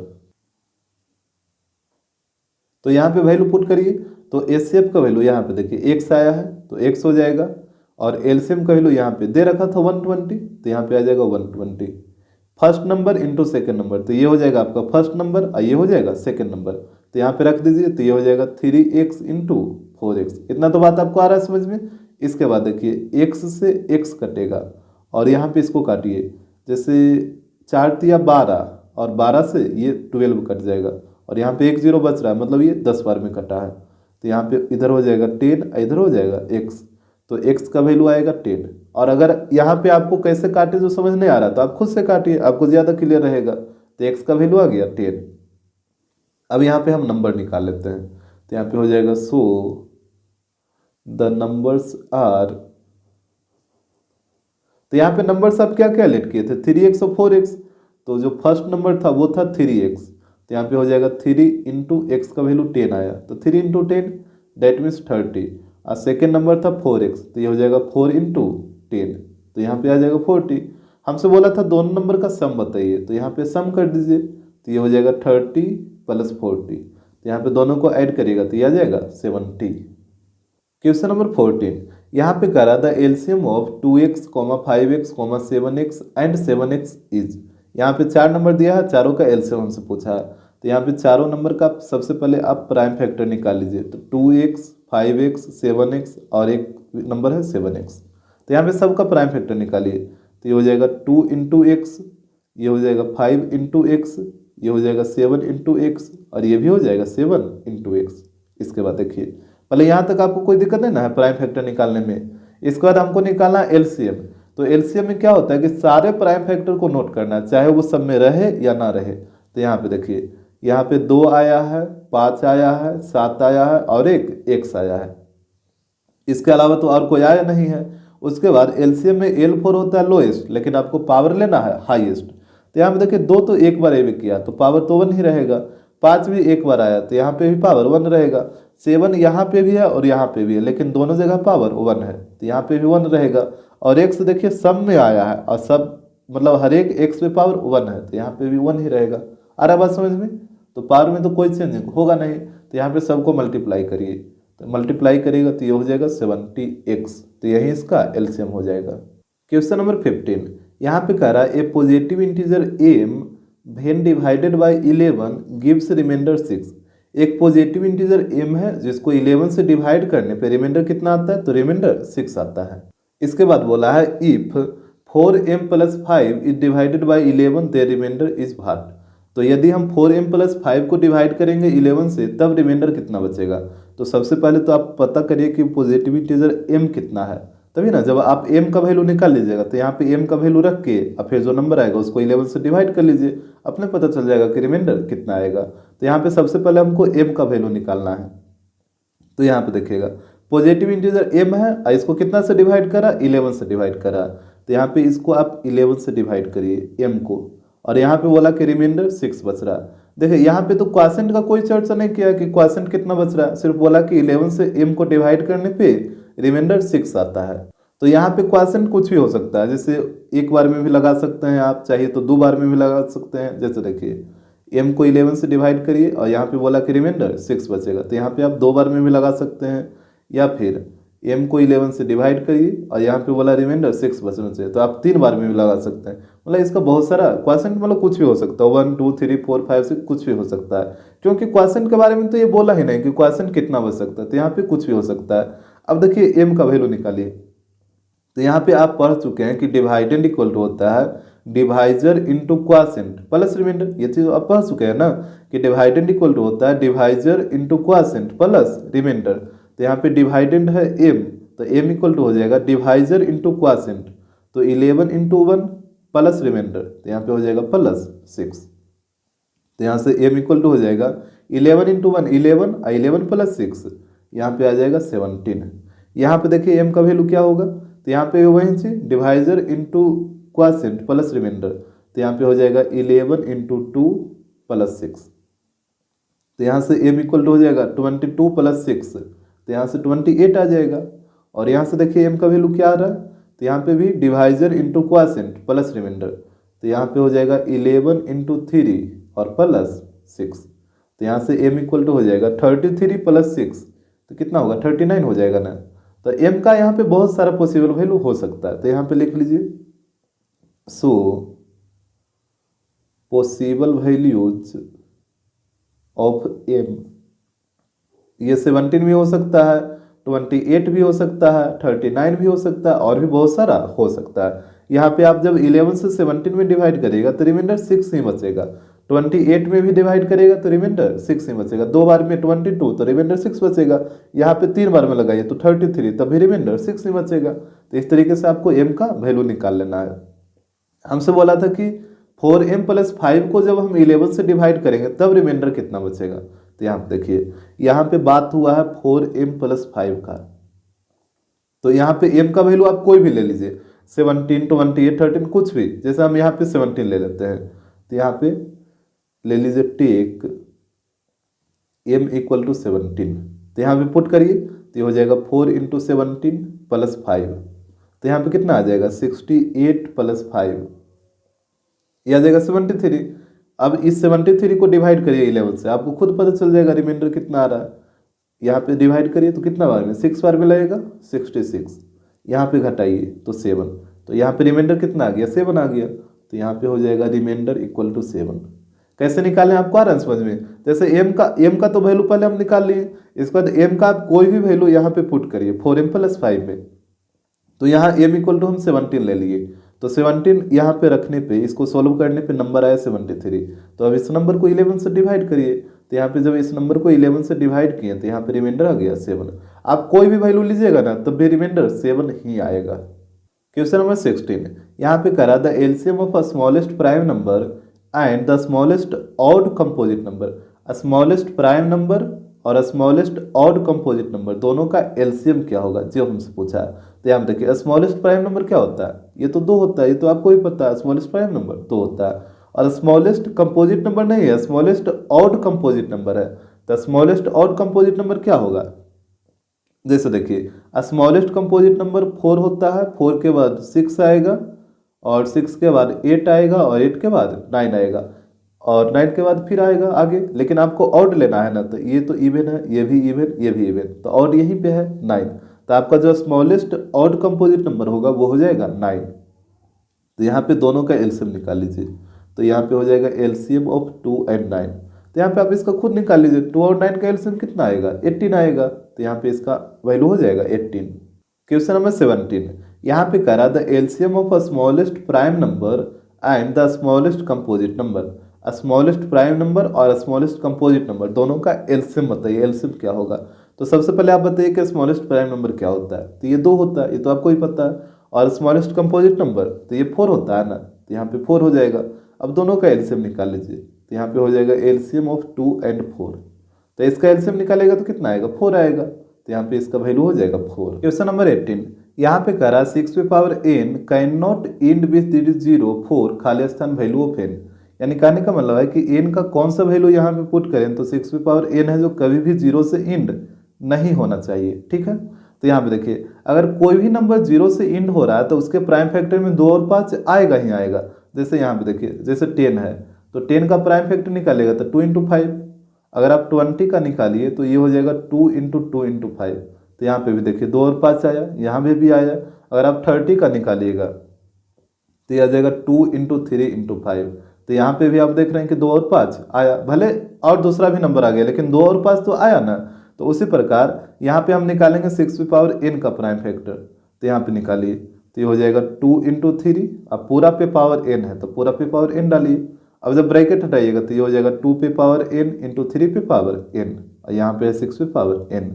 तो यहाँ पे वैल्यू पुट करिए, तो HCF का वैल्यू यहाँ पे देखिए x आया है तो x हो जाएगा, और LCM का वैल्यू यहाँ पे दे रखा था 120, तो यहाँ पे आ जाएगा 120। First number into second number, तो ये हो जाएगा आपका फर्स्ट नंबर और ये हो जाएगा सेकेंड नंबर, तो यहाँ पे रख दीजिए, तो ये हो जाएगा 3x इंटू 4x। इतना तो बात आपको आ रहा है समझ में। इसके बाद देखिए x से x कटेगा और यहाँ पे इसको काटिए, जैसे 4 तिया 12 और 12 से ये 12 कट जाएगा और यहाँ पे 1 0 बच रहा है, मतलब ये 10 बार में कटा है। तो यहाँ पे इधर हो जाएगा 10, इधर हो जाएगा x, तो x का वैल्यू आएगा 10। और अगर यहाँ पे आपको कैसे काटे जो समझ नहीं आ रहा तो आप खुद से काटिए, आपको ज़्यादा क्लियर रहेगा। तो x का वैल्यू आ गया 10। अब यहाँ पे हम नंबर निकाल लेते हैं, तो यहाँ पे हो जाएगा सो द नंबर्स आर, तो यहाँ पे नंबर्स आप क्या क्या लेट किए थे, 3x और 4x, तो जो फर्स्ट नंबर था वो था 3x, तो यहाँ पे हो जाएगा 3 इंटू एक्स का वैल्यू 10 आया, तो 3 इंटू 10 डेट मीन्स 30। और सेकेंड नंबर था 4x, तो ये हो जाएगा 4 इंटू 10, तो यहाँ पे आ जाएगा 40। हमसे बोला था दोनों नंबर का सम बताइए, तो यहाँ पे सम कर दीजिए, तो ये हो जाएगा 30 प्लस 40, तो यहाँ पे दोनों को ऐड करिएगा तो ये आ जाएगा 70। क्वेश्चन नंबर 14, यहाँ पे करा the LCM of 2x, 5x, 7x and 7x is, यहाँ पे 4 नंबर दिया है, चारों का एलसीएम हमसे पूछा है। तो यहाँ पे चारों नंबर का सबसे पहले आप प्राइम फैक्टर निकाल लीजिए, तो 2x, 5x, 7x और एक नंबर है 7x, तो यहाँ पे सबका प्राइम फैक्टर निकालिए, तो ये हो जाएगा 2 इंटू एक्स, ये हो जाएगा 5 इंटू एक्स, ये हो जाएगा 7 इंटू एक्स और ये भी हो जाएगा 7 इंटू एक्स। इसके बाद देखिए, पहले यहाँ तक आपको कोई दिक्कत नहीं ना है प्राइम फैक्टर निकालने में। इसके बाद हमको निकालना है एलसीएम, तो एलसीएम में क्या होता है कि सारे प्राइम फैक्टर को नोट करना है, चाहे वो सब में रहे या ना रहे। तो यहाँ पे देखिए, यहाँ पे 2 आया है, 5 आया है, 7 आया है और एक x आया है, इसके अलावा तो और कोई आया नहीं है। उसके बाद एलसीएम में L4 होता है लोएस्ट, लेकिन आपको पावर लेना है हाईएस्ट। तो यहाँ पे देखिए 2 तो एक बार ए भी किया तो पावर तो 1 ही रहेगा, 5 भी एक बार आया तो यहाँ पे भी पावर 1 रहेगा, 7 यहाँ पे भी है और यहाँ पे भी है, लेकिन दोनों जगह पावर 1 है तो यहाँ पे भी 1 रहेगा। और x देखिए सब में आया है और सब मतलब हर एक x पे पावर 1 है तो यहाँ पे भी 1 ही रहेगा। आ रहा बात समझ में? तो पावर में तो कोई चेंज होगा नहीं, तो यहाँ पे सबको मल्टीप्लाई करिए, तो मल्टीप्लाई करिएगा तो ये हो जाएगा 70x, तो यही इसका एलसीएम हो जाएगा। क्वेश्चन नंबर 15, यहाँ पे कह रहा है a positive integer m when divided by 11 gives remainder 6। एक पॉजिटिव इंटीजर m है जिसको 11 से डिवाइड करने पे रिमाइंडर कितना आता है, तो रिमाइंडर 6 आता है। इसके बाद बोला है if 4m plus 5 is divided by 11 there remainder is what. तो यदि हम 4m प्लस 5 को डिवाइड करेंगे 11 से तब रिमाइंडर कितना बचेगा। तो सबसे पहले तो आप पता करिए कि पॉजिटिव इंटीजर m कितना है, तभी ना जब आप m का वैल्यू निकाल लीजिएगा तो यहाँ पे m का वैल्यू रख के और फिर जो नंबर आएगा उसको 11 से डिवाइड कर लीजिए, अपने पता चल जाएगा कि रिमाइंडर कितना आएगा। तो यहाँ पे सबसे पहले हमको m का वैल्यू निकालना है, तो यहाँ पे देखिएगा पॉजिटिव इंटीजर m है और इसको कितना से डिवाइड करा, 11 से डिवाइड करा, तो यहाँ पे इसको आप 11 से डिवाइड करिए m को, और यहाँ पे बोला कि रिमाइंडर 6 बच रहा है। देखिए यहाँ पे तो क्वोशिएंट का कोई चर्चा नहीं किया कि क्वोशिएंट कितना बच रहा है, सिर्फ बोला कि 11 से m को डिवाइड करने पे रिमाइंडर 6 आता है। तो यहाँ पे क्वोशिएंट कुछ भी हो सकता है, जैसे एक बार में भी लगा सकते हैं आप, चाहिए तो 2 बार में भी लगा सकते हैं। जैसे देखिए m को 11 से डिवाइड करिए और यहाँ पे बोला कि रिमाइंडर 6 बचेगा, तो यहाँ पे आप 2 बार में भी लगा सकते हैं, या फिर m को 11 से डिवाइड करिए और यहाँ पे बोला रिमाइंडर 6 बचना चाहिए तो आप 3 बार में भी लगा सकते हैं। मतलब इसका बहुत सारा क्वोशिएंट मतलब कुछ भी हो सकता है, 1 2 3 4 5 6 कुछ भी हो सकता है, क्योंकि क्वोशिएंट के बारे में तो ये बोला ही नहीं कि क्वोशिएंट कितना बच सकता है, तो यहाँ पे कुछ भी हो सकता है। अब देखिए m का वैल्यू निकालिए, तो यहाँ पे आप पढ़ चुके हैं कि डिवाइडेंड इक्वल टू होता है divisor into quotient plus remainder, ये चीज आप पढ़ चुके हैं ना कि डिवाइडेंड इक्वल टू होता है divisor into quotient plus remainder. तो यहाँ पे डिवाइडेंड है m, तो m इक्वल टू हो जाएगा डिवाइजर इंटू क्वोशिएंट, तो 11 इंटू 1 प्लस रिमाइंडर, तो यहाँ पे हो जाएगा प्लस 6। तो यहाँ से m इक्वल टू हो जाएगा 11 इंटू 1 11 और 11 प्लस 6, यहाँ पे आ जाएगा 17। यहाँ पे देखिए m का वैल्यू क्या होगा, तो यहाँ पे वही चीज divisor into quotient plus remainder, तो यहाँ पे हो जाएगा 11 इंटू 2 प्लस 6, तो यहाँ से m इक्वल टू हो जाएगा 22 प्लस 6, तो यहाँ से 28 आ जाएगा। और यहाँ से देखिए m का वैल्यू क्या आ रहा है, तो यहाँ पे भी divisor into quotient plus remainder, तो यहाँ पे हो जाएगा 11 इंटू 3 और प्लस 6, तो यहाँ से m इक्वल टू हो जाएगा 33 प्लस 6, तो कितना होगा 39 हो जाएगा ना। तो m का यहाँ पे बहुत सारा पॉसिबल वैल्यू हो सकता है, तो यहाँ पे लिख लीजिए so possible values of m, ये 17 भी हो सकता है, 28 भी हो सकता है, 39 भी हो सकता है और भी बहुत सारा हो सकता है। यहाँ पे आप जब 11 से 17 में डिवाइड करेगा तो रिमाइंडर 6 ही बचेगा। 28 में भी डिवाइड करेगा तो रिमाइंडर 6 ही बचेगा। 2 बार में 22 तो रिमाइंडर 6 बचेगा। यहाँ पे 3 बार में लगाइए तो 33 तब भी रिमाइंडर 6 ही बचेगा। तो इस तरीके से आपको m का वैल्यू निकाल लेना है। हमसे बोला था कि 4m + 5 को जब हम 11 से डिवाइड करेंगे तब रिमाइंडर कितना बचेगा। तो यहाँ पे देखिए, यहाँ पे बात हुआ है 4m + 5 का। तो यहाँ पे m का वैल्यू आप कोई भी ले लीजिए, 17, 28, 13 कुछ भी। जैसे हम यहाँ पे 17 ले लेते हैं, तो यहाँ पे ले लीजिए टेक m = 17। तो यहाँ पे पुट करिए तो ये हो जाएगा 4 × 17 + 5। तो यहाँ पे कितना आ जाएगा 68 + 5, ये आ जाएगा 73। अब इस 73 को डिवाइड करिए 11 से, आपको खुद पता चल जाएगा रिमाइंडर कितना आ रहा है। यहाँ पे डिवाइड करिए तो कितना बार में 6 बार में लगेगा 66। यहाँ पे घटाइए तो 7, तो यहाँ पे रिमाइंडर कितना आ गया 7 आ गया। तो यहाँ पे हो जाएगा रिमाइंडर = 7। कैसे निकालें आपको आ रहा है समझ में। जैसे m का तो वैल्यू पहले हम निकाल लिए, इसके बाद m का आप कोई भी वैल्यू यहाँ पे पुट करिए 4m + 5 में। तो यहाँ m = हम 17 ले लिए, तो 17 यहाँ पे रखने पे, इसको सॉल्व करने पे नंबर आया 73। तो अब इस नंबर को 11 से डिवाइड करिए, तो यहाँ पे जब इस नंबर को 11 से डिवाइड किए तो यहाँ पे रिमाइंडर आ गया 7। आप कोई भी वैल्यू लीजिएगा ना तब भी रिमाइंडर 7 ही आएगा। क्वेश्चन नंबर 16, यहाँ पे करा the LCM of a smallest prime number and the smallest odd composite number. Smallest prime number और स्मॉलेस्ट ऑड कंपोजिट नंबर दोनों का एलसीएम क्या होगा, जो हमसे पूछा है। तो यहाँ देखिए स्मॉलेस्ट प्राइम नंबर क्या होता है, ये तो 2 होता है, ये तो आपको ही पता है। स्मॉलेस्ट प्राइम नंबर 2 होता है, और स्मॉलेस्ट कंपोजिट नंबर नहीं है, स्मॉलेस्ट ऑड कंपोजिट नंबर है। तो स्मॉलेस्ट ऑड कंपोजिट नंबर क्या होगा, जैसे देखिए स्मॉलेस्ट कंपोजिट नंबर 4 होता है, 4 के बाद 6 आएगा, और 6 के बाद 8 आएगा, और 8 के बाद 9 आएगा, और 9 के बाद फिर आएगा आगे। लेकिन आपको ऑड लेना है ना, तो ये तो इवन है, ये भी इवन, ये भी इवन, तो ऑड यहीं पे है 9। तो आपका जो स्मॉलेस्ट ऑड कंपोजिट नंबर होगा वो हो जाएगा 9। तो यहाँ पे दोनों का एलसीएम निकाल लीजिए। तो यहाँ पे हो जाएगा एलसीएम ऑफ 2 और 9। तो यहाँ पे आप इसका खुद निकाल लीजिए, 2 और 9 का एलसीएम कितना आएगा 18 आएगा। तो यहाँ पे इसका वैल्यू हो जाएगा 18। क्वेश्चन नंबर 17, यहाँ पे करा the LCM of a smallest prime number and the smallest composite number. Smallest prime number और स्मॉलेस्ट कंपोजिट नंबर दोनों का एलसीएम बताइए, एलसीएम क्या होगा। तो सबसे पहले आप बताइए कि स्मॉलेस्ट प्राइम नंबर क्या होता है। तो ये 2 होता है, ये तो आपको ही पता है। और स्मॉलेस्ट कंपोजिट नंबर तो ये 4 होता है ना, तो यहाँ पे 4 हो जाएगा। अब दोनों का एलसीएम निकाल लीजिए। तो यहाँ पे हो जाएगा एलसीएम ऑफ 2 और 4। तो इसका एलसीएम निकालेगा तो कितना आएगा 4 आएगा। तो यहाँ पे इसका वैल्यू हो जाएगा 4। क्वेश्चन नंबर 18, यहाँ पे करा 6n can not and with 0 4 खाली स्थान वैल्यू ऑफ n। यानी कहने का मतलब है कि n का कौन सा वैल्यू यहाँ पे पुट करें, तो 6n है जो कभी भी 0 से एंड नहीं होना चाहिए, ठीक है। तो यहाँ पे देखिए अगर कोई भी नंबर 0 से एंड हो रहा है तो उसके प्राइम फैक्टर में 2 और 5 आएगा ही आएगा। जैसे यहाँ पे देखिए, जैसे 10 है तो 10 का प्राइम फैक्टर निकालेगा तो 2 × 5। अगर आप 20 का निकालिए तो ये हो जाएगा 2 × 2 × 5। तो यहाँ पे भी देखिए 2 और 5 आया, यहाँ पे भी आया। अगर आप 30 का निकालिएगा तो ये आ जाएगा 2 × 3 × 5। तो यहाँ पे भी आप देख रहे हैं कि 2 और 5 आया, भले और दूसरा भी नंबर आ गया लेकिन 2 और 5 तो आया ना। तो उसी प्रकार यहाँ पे हम निकालेंगे 6n का प्राइम फैक्टर। तो यहाँ पे निकालिए तो ये हो जाएगा 2 × 3। अब पूरा पे पावर n है तो पूरा पे पावर n डालिए। अब जब ब्रैकेट हटाइएगा तो ये हो जाएगा 2 पे पावर n × 3 पे पावर n, और यहाँ पे 6 पे पावर n।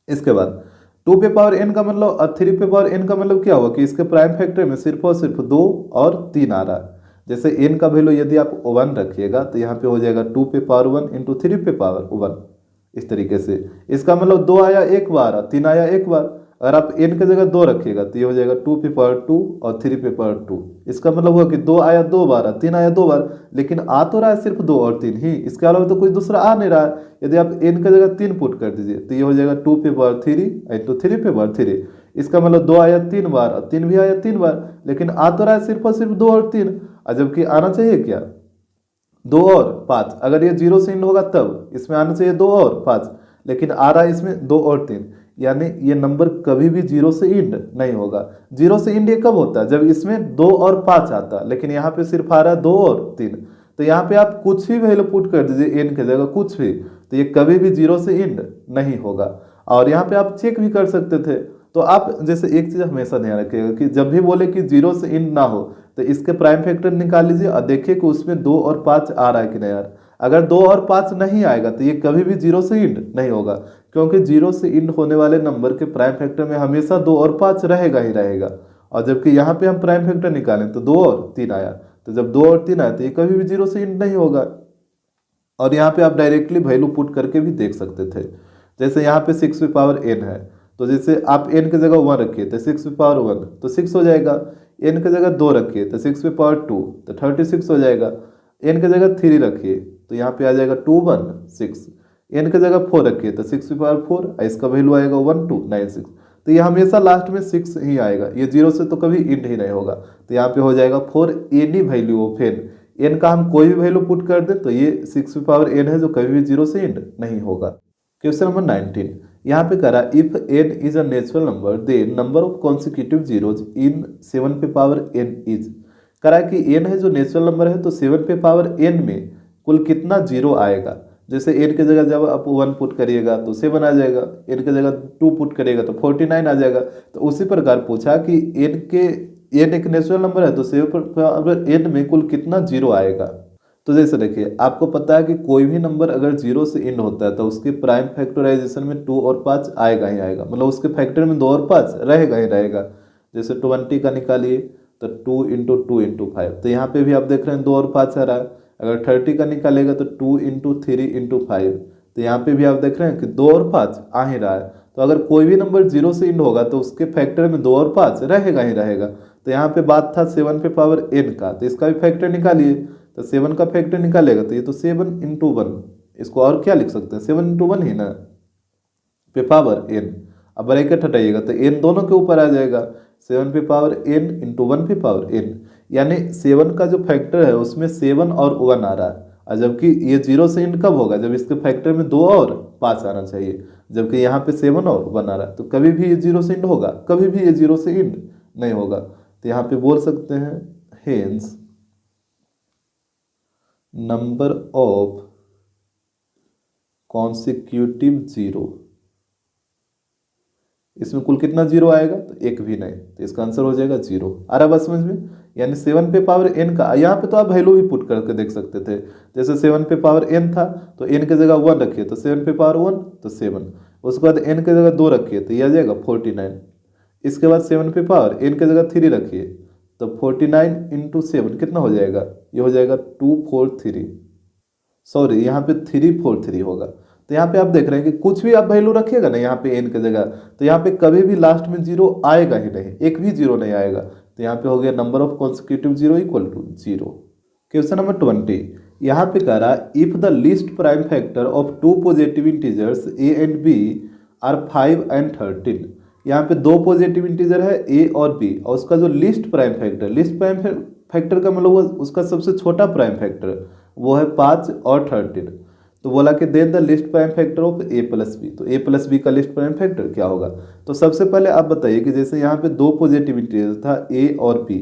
इसके बाद 2 पे पावर n का मतलब और 3 पे पावर n का मतलब क्या हुआ कि इसके प्राइम फैक्टर में सिर्फ और सिर्फ 2 और 3 आ रहा है। जैसे n का वैल्यू यदि आप 1 रखिएगा तो यहाँ पे हो जाएगा 2 पे पावर 1 × 3 पे पावर 1। इस तरीके से इसका मतलब 2 आया एक बार, 3 आया एक बार। अगर आप n की जगह 2 रखिएगा तो ये हो जाएगा 2 पे पावर 2 और 3 पे पावर 2। इसका मतलब हुआ कि 2 आया 2 बार, 3 आया 2 बार, लेकिन आ तो रहा है सिर्फ 2 और 3 ही, इसके अलावा तो कुछ दूसरा आ नहीं रहा है। यदि आप n की जगह 3 पुट कर दीजिए तो ये हो जाएगा 2 पे पावर 3 × 3 पे पावर 3। इसका मतलब 2 आया 3 बार और 3 भी आया 3 बार, लेकिन आ तो रहा है सिर्फ और सिर्फ 2 और 3, जबकि आना चाहिए क्या 2 और 5। अगर ये 0 से एंड होगा तब इसमें आना चाहिए 2 और 5, लेकिन आ रहा है इसमें 2 और 3। यानी ये नंबर कभी भी 0 से एंड नहीं होगा। 0 से एंड ये कब होता है, जब इसमें 2 और 5 आता है, लेकिन यहाँ पे सिर्फ आ रहा है 2 और 3। तो यहाँ पे आप कुछ भी वैल्यू पुट कर दीजिए n की जगह कुछ भी, तो ये कभी भी 0 से एंड नहीं होगा। और यहाँ पे आप चेक भी कर सकते थे, तो आप जैसे एक चीज़ हमेशा ध्यान रखिएगा कि जब भी बोले कि 0 से इंड ना हो तो इसके प्राइम फैक्टर निकाल लीजिए और देखिए कि उसमें 2 और 5 आ रहा है कि नहीं यार। अगर 2 और 5 नहीं आएगा तो ये कभी भी 0 से इंड नहीं होगा, क्योंकि 0 से इंड होने वाले नंबर के प्राइम फैक्टर में हमेशा 2 और 5 रहेगा ही रहेगा। और जबकि यहाँ पे हम प्राइम फैक्टर निकालें तो 2 और 3 आया, तो जब 2 और 3 आया तो ये कभी भी 0 से इंड नहीं होगा। और यहाँ पे आप डायरेक्टली वैल्यू पुट करके भी देख सकते थे। जैसे यहाँ पे 6n है, तो जैसे आप n की जगह 1 रखिए तो 6 तो 6 हो जाएगा। n की जगह 2 रखिए तो 6 तो 36 हो जाएगा। n की जगह 3 रखिए तो यहाँ पे आ जाएगा 6। n की जगह 4 रखिए तो 6 इसका वैल्यू आएगा 1296। तो ये हमेशा लास्ट में 6 ही आएगा, ये 0 से तो कभी इंड ही नहीं होगा। तो यहाँ पे हो जाएगा for any value of n, n का हम कोई भी वैल्यू पुट कर दें तो ये 6n है जो कभी भी 0 से इंड नहीं होगा। क्वेश्चन नंबर 19 यहाँ पे करा if n is a natural number then number of consecutive zeros in 7n is. करा कि n है जो नेचुरल नंबर है तो 7n में कुल कितना जीरो आएगा। जैसे n की जगह जब आप 1 पुट करिएगा तो 7 आ जाएगा, n की जगह 2 पुट करिएगा तो 49 आ जाएगा। तो उसी प्रकार पूछा कि n एक नेचुरल नंबर है तो 7n में कुल कितना जीरो आएगा। तो जैसे देखिए आपको पता है कि कोई भी नंबर अगर 0 से इंड होता है तो उसके प्राइम फैक्टराइजेशन में 2 और 5 आएगा ही आएगा, मतलब उसके फैक्टर में 2 और 5 रहेगा ही रहेगा। जैसे 20 का निकालिए तो 2 × 2 × 5, तो यहाँ पे भी आप देख रहे हैं 2 और 5 आ रहा है। अगर 30 का निकालेगा तो 2 × 3 × 5, तो यहाँ पे भी आप देख रहे हैं कि 2 और 5 आ ही रहा है। तो अगर कोई भी नंबर 0 से इंड होगा तो उसके फैक्टर में 2 और 5 रहेगा ही रहेगा। तो यहाँ पे बात था 7n का, तो इसका भी फैक्टर निकालिए। तो 7 का फैक्टर निकालेगा तो ये तो 7 × 1, इसको और क्या लिख सकते हैं 7 × 1 ही ना, पे पावर n। अब ब्रैकेट हटाइएगा तो n दोनों के ऊपर आ जाएगा, 7 पे पावर n × 1 पे पावर n, यानी 7 का जो फैक्टर है उसमें 7 और 1 आ रहा है। और जबकि ये 0 से इंड कब होगा, जब इसके फैक्टर में 2 और 5 आना चाहिए, जबकि यहाँ पे 7 और 1 आ रहा है। तो कभी भी ये 0 से इंड होगा, कभी भी ये 0 से इंड नहीं होगा। तो यहाँ पे बोल सकते हैं hence number of consecutive zero, इसमें कुल कितना जीरो आएगा तो एक भी नहीं, तो इसका आंसर हो जाएगा 0। आ रहा बात समझ में, यानी 7 पे पावर n का, यहाँ पे तो आप वैल्यू भी पुट करके देख सकते थे। जैसे 7 पे पावर n था तो n की जगह 1 रखिए तो 7 पे पावर 1 तो 7, उसके बाद n की जगह 2 रखिए तो ये आ जाएगा 49। इसके बाद 7 पे पावर n की जगह 3 रखिए तो 49 × 7 कितना हो जाएगा, ये हो जाएगा 243, सॉरी यहाँ पे 343 होगा। तो यहाँ पे आप देख रहे हैं कि कुछ भी आप वैल्यू रखिएगा ना यहाँ पे n की जगह, तो यहाँ पे कभी भी लास्ट में 0 आएगा ही नहीं, एक भी 0 नहीं आएगा। तो यहाँ पे हो गया number of consecutive zero equal to 0। Question number 20 यहाँ पे कह रहा if the least prime factor of 2 positive integers a and b are 5 and 13। यहाँ पे 2 पॉजिटिव इंटीजर है a और b, और उसका जो लीस्ट प्राइम फैक्टर का मतलब उसका सबसे छोटा प्राइम फैक्टर वो है 5 और 13। तो बोला कि then the least prime factor of a + b, तो a + b का लिस्ट प्राइम फैक्टर क्या होगा। तो सबसे पहले आप बताइए कि जैसे यहाँ पे 2 पॉजिटिव इंटीजर था a और b,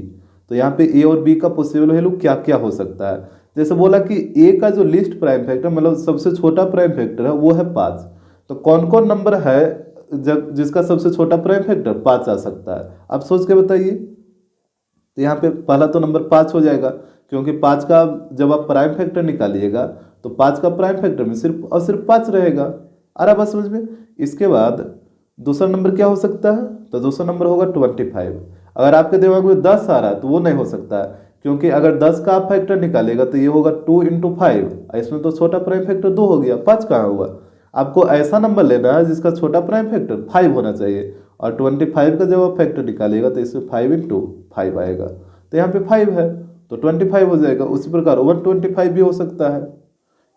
तो यहाँ पे a और b का पॉसिबल वैल्यू क्या क्या हो सकता है। जैसे बोला कि a का जो लिस्ट प्राइम फैक्टर मतलब सबसे छोटा प्राइम फैक्टर है वो है 5, तो कौन कौन नंबर है जब जिसका सबसे छोटा प्राइम फैक्टर 5 आ सकता है, आप सोच के बताइए। तो यहाँ पे पहला तो नंबर 5 हो जाएगा, क्योंकि 5 का जब आप प्राइम फैक्टर निकालिएगा तो 5 का प्राइम फैक्टर में सिर्फ और सिर्फ 5 रहेगा। आ रहा बात समझ में। इसके बाद दूसरा नंबर क्या हो सकता है, तो दूसरा नंबर होगा 25। अगर आपके दिमाग में 10 आ रहा है तो वो नहीं हो सकता है, क्योंकि अगर 10 का आप फैक्टर निकालेगा तो ये होगा 2 × 5, इसमें तो छोटा प्राइम फैक्टर 2 हो गया, 5 कहाँ हुआ। आपको ऐसा नंबर लेना है जिसका छोटा प्राइम फैक्टर 5 होना चाहिए, और 25 का जब आप फैक्टर निकालेगा तो इसमें 5 × 5 आएगा, तो यहाँ पे 5 है तो 25 हो जाएगा। उसी प्रकार 125 भी हो सकता है।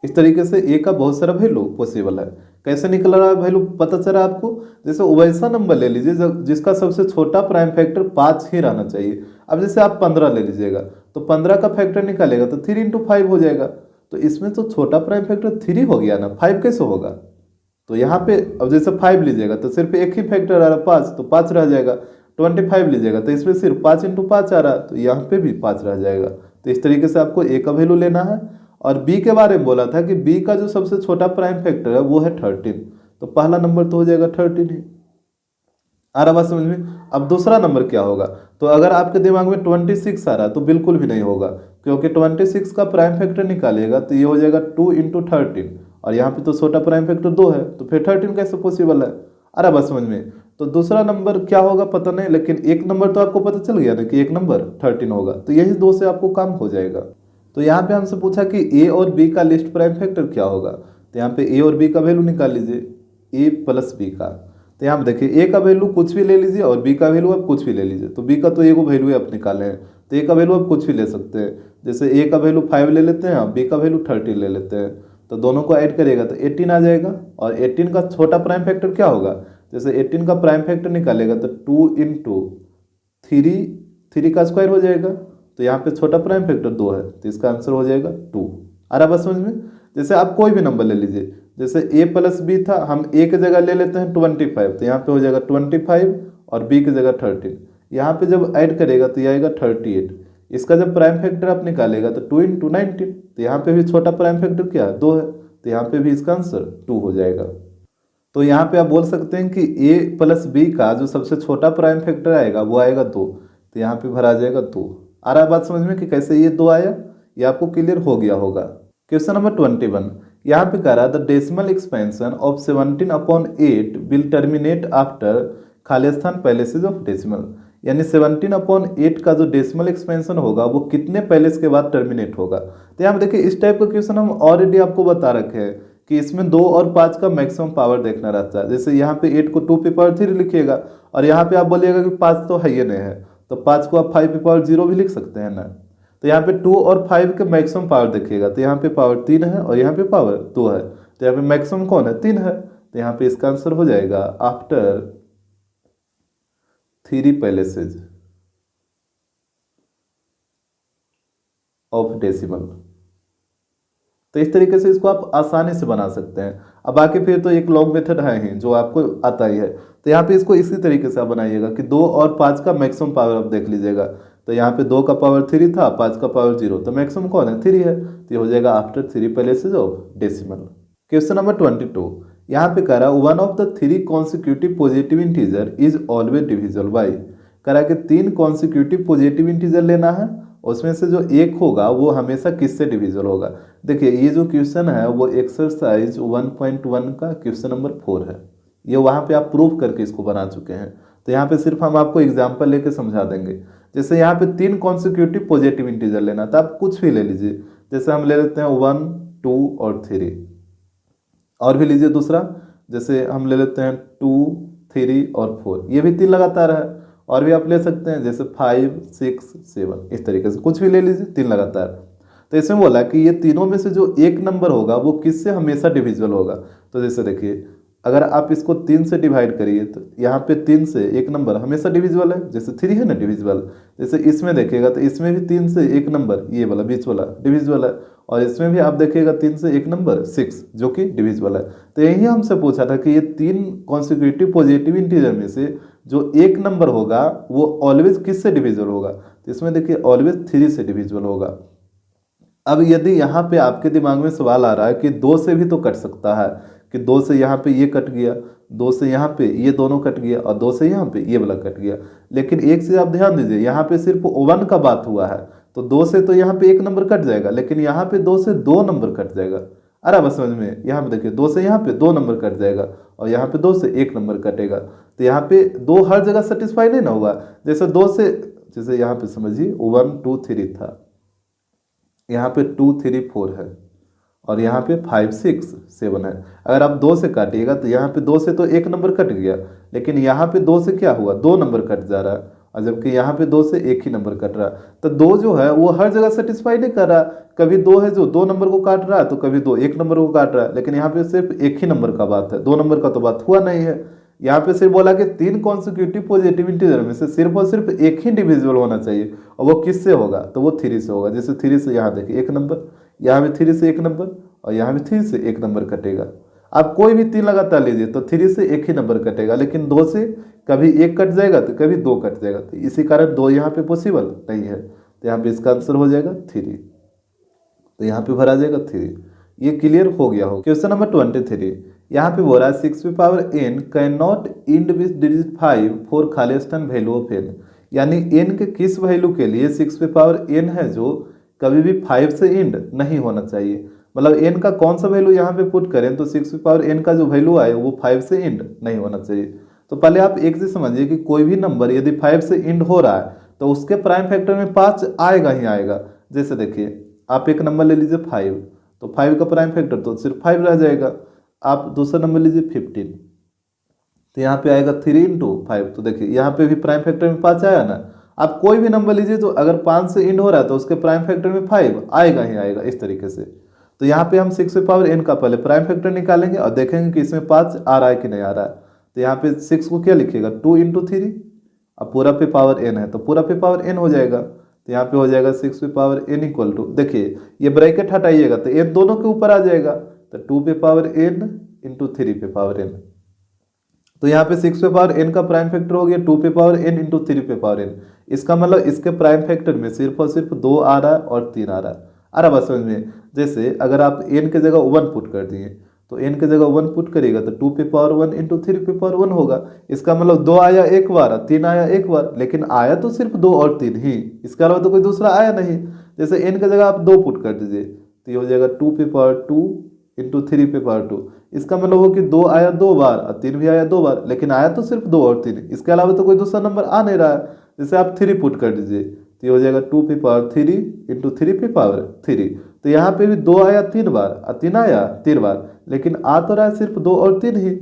इस तरीके से ए का बहुत सारा वैल्यू पॉसिबल है। कैसे निकल रहा है वैल्यू पता चला आपको। जैसे वैसा नंबर ले लीजिए जिसका सबसे छोटा प्राइम फैक्टर 5 ही रहना चाहिए। अब जैसे आप 15 ले लीजिएगा तो 15 का फैक्टर निकालेगा तो 3 × 5 हो जाएगा, तो इसमें तो छोटा प्राइम फैक्टर 3 हो गया ना, 5 कैसे होगा। तो यहाँ पे अब जैसे 5 लीजिएगा तो सिर्फ एक ही फैक्टर आ रहा है 5, तो 5 रह जाएगा। 25 लीजिएगा तो इसमें सिर्फ 5 × 5 आ रहा है, तो यहाँ पे भी 5 रह जाएगा। तो इस तरीके से आपको ए का वैल्यू लेना है। और बी के बारे में बोला था कि बी का जो सबसे छोटा प्राइम फैक्टर है वो है 13, तो पहला नंबर तो हो जाएगा 13 ही। आ रहा बात समझ में। अब दूसरा नंबर क्या होगा, तो अगर आपके दिमाग में 26 आ रहा है तो बिल्कुल भी नहीं होगा, क्योंकि 26 का प्राइम फैक्टर निकालेगा तो ये हो जाएगा 2 इंटू 13, और यहाँ पे तो छोटा प्राइम फैक्टर 2 है, तो फिर 13 कैसे पॉसिबल है। अरे बस समझ में। तो दूसरा नंबर क्या होगा पता नहीं, लेकिन एक नंबर तो आपको पता चल गया ना कि एक नंबर 13 होगा, तो यही दो से आपको काम हो जाएगा। तो यहाँ पे हमसे पूछा कि ए और बी का लिस्ट प्राइम फैक्टर क्या होगा, तो यहाँ पे ए और बी का वैल्यू निकाल लीजिए, ए प्लस बी का। तो यहाँ पे देखिए ए का वैल्यू कुछ भी ले लीजिए और बी का वैल्यू आप कुछ भी ले लीजिए। तो बी का तो ए को वैल्यू आप निकाले हैं, तो ए का वैल्यू आप कुछ भी ले सकते हैं। जैसे ए का वैल्यू 5 ले लेते हैं और बी का वैल्यू 30 ले लेते हैं, तो दोनों को ऐड करिएगा तो 18 आ जाएगा। और 18 का छोटा प्राइम फैक्टर क्या होगा, जैसे 18 का प्राइम फैक्टर निकालेगा तो 2 इंटू 3 का स्क्वायर हो जाएगा। तो यहाँ पे छोटा प्राइम फैक्टर 2 है, तो इसका आंसर हो जाएगा 2। आ रहा बस समझ में। जैसे आप कोई भी नंबर ले लीजिए, जैसे ए प्लस बी था, हम ए की जगह ले लेते हैं 25, तो यहाँ पे हो जाएगा 25 और बी की जगह 13। यहाँ पे जब ऐड करेगा तो ये आएगा 38। इसका जब प्राइम फैक्टर आप निकालेगा तो 2 इंटू 19, तो यहाँ पे भी छोटा प्राइम फैक्टर क्या है, 2 है, तो यहाँ पे भी इसका आंसर 2 हो जाएगा। तो यहाँ पे आप बोल सकते हैं कि ए प्लस बी का जो सबसे छोटा प्राइम फैक्टर आएगा वो आएगा 2, तो यहाँ पे भर आ जाएगा 2। आ रहा है बात समझ में कि कैसे ये 2 आया, ये आपको क्लियर हो गया होगा। क्वेश्चन नंबर 21 यहाँ पे कह रहा है the decimal expansion of 17/8 will terminate after खाली स्थान पैलेसेज ऑफ डेसिमल, यानी 17/8 का जो डेसिमल एक्सपेंशन होगा वो कितने पैलेस के बाद टर्मिनेट होगा। तो यहाँ पे देखिए इस टाइप का क्वेश्चन हम ऑलरेडी आपको बता रखे हैं कि इसमें 2 और 5 का मैक्सिमम पावर देखना रहता है। जैसे यहाँ पे 8 को 2 पे पावर 3 लिखिएगा, और यहाँ पे आप बोलिएगा कि 5 तो है ही नहीं है, तो 5 को आप 5 पे पावर 0 भी लिख सकते हैं ना। तो यहाँ पे 2 और 5 के मैक्सिमम पावर देखिएगा, तो यहाँ पे पावर 3 है और यहाँ पे पावर 2 है, तो यहाँ पे मैक्सिमम कौन है, 3 है। तो यहाँ पे इसका आंसर हो जाएगा आफ्टर 3 पैलेसेज ऑफ डेसिमल। तो इस तरीके से इसको आप आसानी से बना सकते हैं। अब बाकी फिर तो एक लॉन्ग मेथड है ही जो आपको आता ही है, तो यहाँ पे इसको इसी तरीके से आप बनाइएगा कि 2 और 5 का मैक्सिमम पावर आप देख लीजिएगा। तो यहाँ पे 2 का पावर 3 था, 5 का पावर 0, तो मैक्सिमम कौन है, 3 है, तो ये हो जाएगा after 3 places of decimal. Question number 22 यहाँ पे कह रहा है 1 of the 3 consecutive positive integer is always divisible by. कह रहा है कि 3 कॉन्सिक्यूटिव पॉजिटिव इंटीजर लेना है, उसमें से जो एक होगा वो हमेशा किससे डिविजिबल होगा। देखिए ये जो क्वेश्चन है वो एक्सरसाइज 1.1 का क्वेश्चन नंबर 4 है, ये वहाँ पे आप प्रूफ करके इसको बना चुके हैं। तो यहाँ पे सिर्फ हम आपको एग्जाम्पल लेके समझा देंगे। जैसे यहाँ पे 3 कॉन्सिक्यूटिव पॉजिटिव इंटीजर लेना, तो आप कुछ भी ले लीजिए, जैसे हम ले लेते हैं 1, 2 और 3, और भी लीजिए दूसरा, जैसे हम ले लेते हैं 2, 3 और 4, ये भी 3 लगातार है। और भी आप ले सकते हैं जैसे 5, 6, 7, इस तरीके से कुछ भी ले लीजिए 3 लगातार। तो इसमें बोला कि ये तीनों में से जो एक नंबर होगा वो किससे हमेशा डिविजिबल होगा। तो जैसे देखिए अगर आप इसको 3 से डिवाइड करिए तो यहाँ पे 3 से एक नंबर हमेशा डिविजिबल है, जैसे 3 है ना डिविजिबल। जैसे इसमें देखिएगा तो इसमें भी 3 से एक नंबर ये वाला बीच वाला डिविजिबल है, और इसमें भी आप देखिएगा 3 से एक नंबर 6 जो कि डिविजिबल है। तो यही हमसे पूछा था कि ये 3 कॉन्सिक्यूटिव पॉजिटिव इंटीजर में से जो एक नंबर होगा वो ऑलवेज किससे डिविजिबल होगा। तो इसमें देखिए ऑलवेज 3 से डिविजिबल होगा। अब यदि यहाँ पे आपके दिमाग में सवाल आ रहा है कि 2 से भी तो कट सकता है, कि 2 से यहाँ पे ये कट गया, 2 से यहाँ पे ये दोनों कट गया, और 2 से यहाँ पे ये वाला कट गया, लेकिन एक चीज़ आप ध्यान दीजिए यहाँ पे सिर्फ 1 का बात हुआ है, तो 2 से तो यहाँ पे एक नंबर कट जाएगा, लेकिन यहाँ पे 2 से 2 नंबर कट जाएगा। अरे बस समझ में, यहाँ पे देखिए 2 से यहाँ पे 2 नंबर कट जाएगा, और यहाँ पे 2 से एक नंबर कटेगा। तो यहाँ पे 2 हर जगह सेटिस्फाई नहीं ना होगा। जैसे 2 से, जैसे यहाँ पे समझिए 1, 2, 3 था, यहाँ पे 2, 3, 4 है, और यहाँ पे 5, 6, 7 है। अगर आप 2 से काटिएगा तो यहाँ पे 2 से तो एक नंबर कट गया, लेकिन यहाँ पे 2 से क्या हुआ, 2 नंबर कट जा रहा है, और जबकि यहाँ पे 2 से एक ही नंबर कट रहा है। तो 2 जो है वो हर जगह सेटिस्फाई नहीं कर रहा, कभी 2 है जो 2 नंबर को काट रहा है, तो कभी 2 एक नंबर को काट रहा है, लेकिन यहाँ पे सिर्फ एक ही नंबर का बात है, 2 नंबर का तो बात हुआ नहीं है। यहाँ पे सिर्फ बोला कि 3 कॉन्सिक्यूटिव पॉजिटिव इंटीजर में से सिर्फ और सिर्फ एक ही डिविजिबल होना चाहिए, और वो किससे होगा, तो वो 3 से होगा। जैसे 3 से यहाँ देखिए एक नंबर, यहाँ भी 3 से एक नंबर, और यहाँ भी 3 से एक नंबर कटेगा। आप कोई भी 3 लगातार लीजिए तो 3 से एक ही नंबर कटेगा, लेकिन 2 से कभी एक कट जाएगा तो कभी 2 कट जाएगा, तो इसी कारण 2 यहाँ पे पॉसिबल नहीं है। तो यहाँ पे इसका आंसर हो जाएगा 3, तो यहाँ पे भरा जाएगा 3। ये क्लियर हो गया हो। क्वेश्चन नंबर 23 यहाँ पे बोल रहा है 6n can not end with digit 5 for खालिस्तान वैल्यू ऑफ n, यानी n के किस वैल्यू के लिए 6n है जो कभी भी 5 से इंड नहीं होना चाहिए। मतलब n का कौन सा वैल्यू यहाँ पे पुट करें तो 6n का जो वैल्यू आए वो 5 से इंड नहीं होना चाहिए। तो पहले आप एक चीज समझिए कि कोई भी नंबर यदि 5 से इंड हो रहा है तो उसके प्राइम फैक्टर में 5 आएगा ही आएगा। जैसे देखिए आप एक नंबर ले लीजिए 5, तो 5 का प्राइम फैक्टर तो सिर्फ 5 रह जाएगा। आप दूसरा नंबर लीजिए 15, तो यहाँ पे आएगा 3 इंटू 5, तो देखिए यहाँ पे भी प्राइम फैक्टर में 5 आया ना। आप कोई भी नंबर लीजिए तो अगर 5 से इंड हो रहा है तो उसके प्राइम फैक्टर में 5 आएगा ही आएगा इस तरीके से। तो यहाँ पे हम 6n का पहले प्राइम फैक्टर निकालेंगे और देखेंगे कि इसमें 5 आ रहा है कि नहीं आ रहा है। तो यहाँ पे 6 को क्या लिखिएगा 2 इंटू 3, अब पूरा पे पावर n है तो पूरा पे पावर n हो जाएगा। तो यहाँ पे हो जाएगा 6 पे पावर n इक्वल टू, देखिए ये ब्रैकेट हटाइएगा तो n दोनों के ऊपर आ जाएगा, तो 2 पे पावर n इंटू 3 पे पावर n। तो यहाँ पे 6 पे पावर n का प्राइम फैक्टर हो गया 2 पे पावर n इंटू 3 पे पावर n। इसका मतलब इसके प्राइम फैक्टर में सिर्फ और सिर्फ 2 आ रहा है और 3 आ रहा है। आ रहा बात समझ में। जैसे अगर आप n के जगह 1 पुट कर दिए तो n के जगह 1 पुट करिएगा तो 2 पे पावर 1 इंटू 3 पे पावर 1 होगा। इसका मतलब 2 आया एक बार, 3 आया एक बार, लेकिन आया तो सिर्फ 2 और 3 ही, इसके अलावा तो कोई दूसरा आया नहीं। जैसे n के जगह आप 2 पुट कर दीजिए तो ये हो जाएगा 2 पे पावर 2 इंटू 3 पे पावर 2। इसका मतलब हो कि 2 आया 2 बार और 3 भी आया 2 बार, लेकिन आया तो सिर्फ 2 और 3, इसके अलावा तो कोई दूसरा नंबर आ नहीं रहा है। जैसे आप 3 पुट कर दीजिए तो ये हो जाएगा 2 पे पावर 3 इंटू 3 पे पावर 3। तो यहाँ पे भी 2 आया 3 बार और 3 आया 3 बार, लेकिन आ तो रहा है सिर्फ 2 और 3 ही।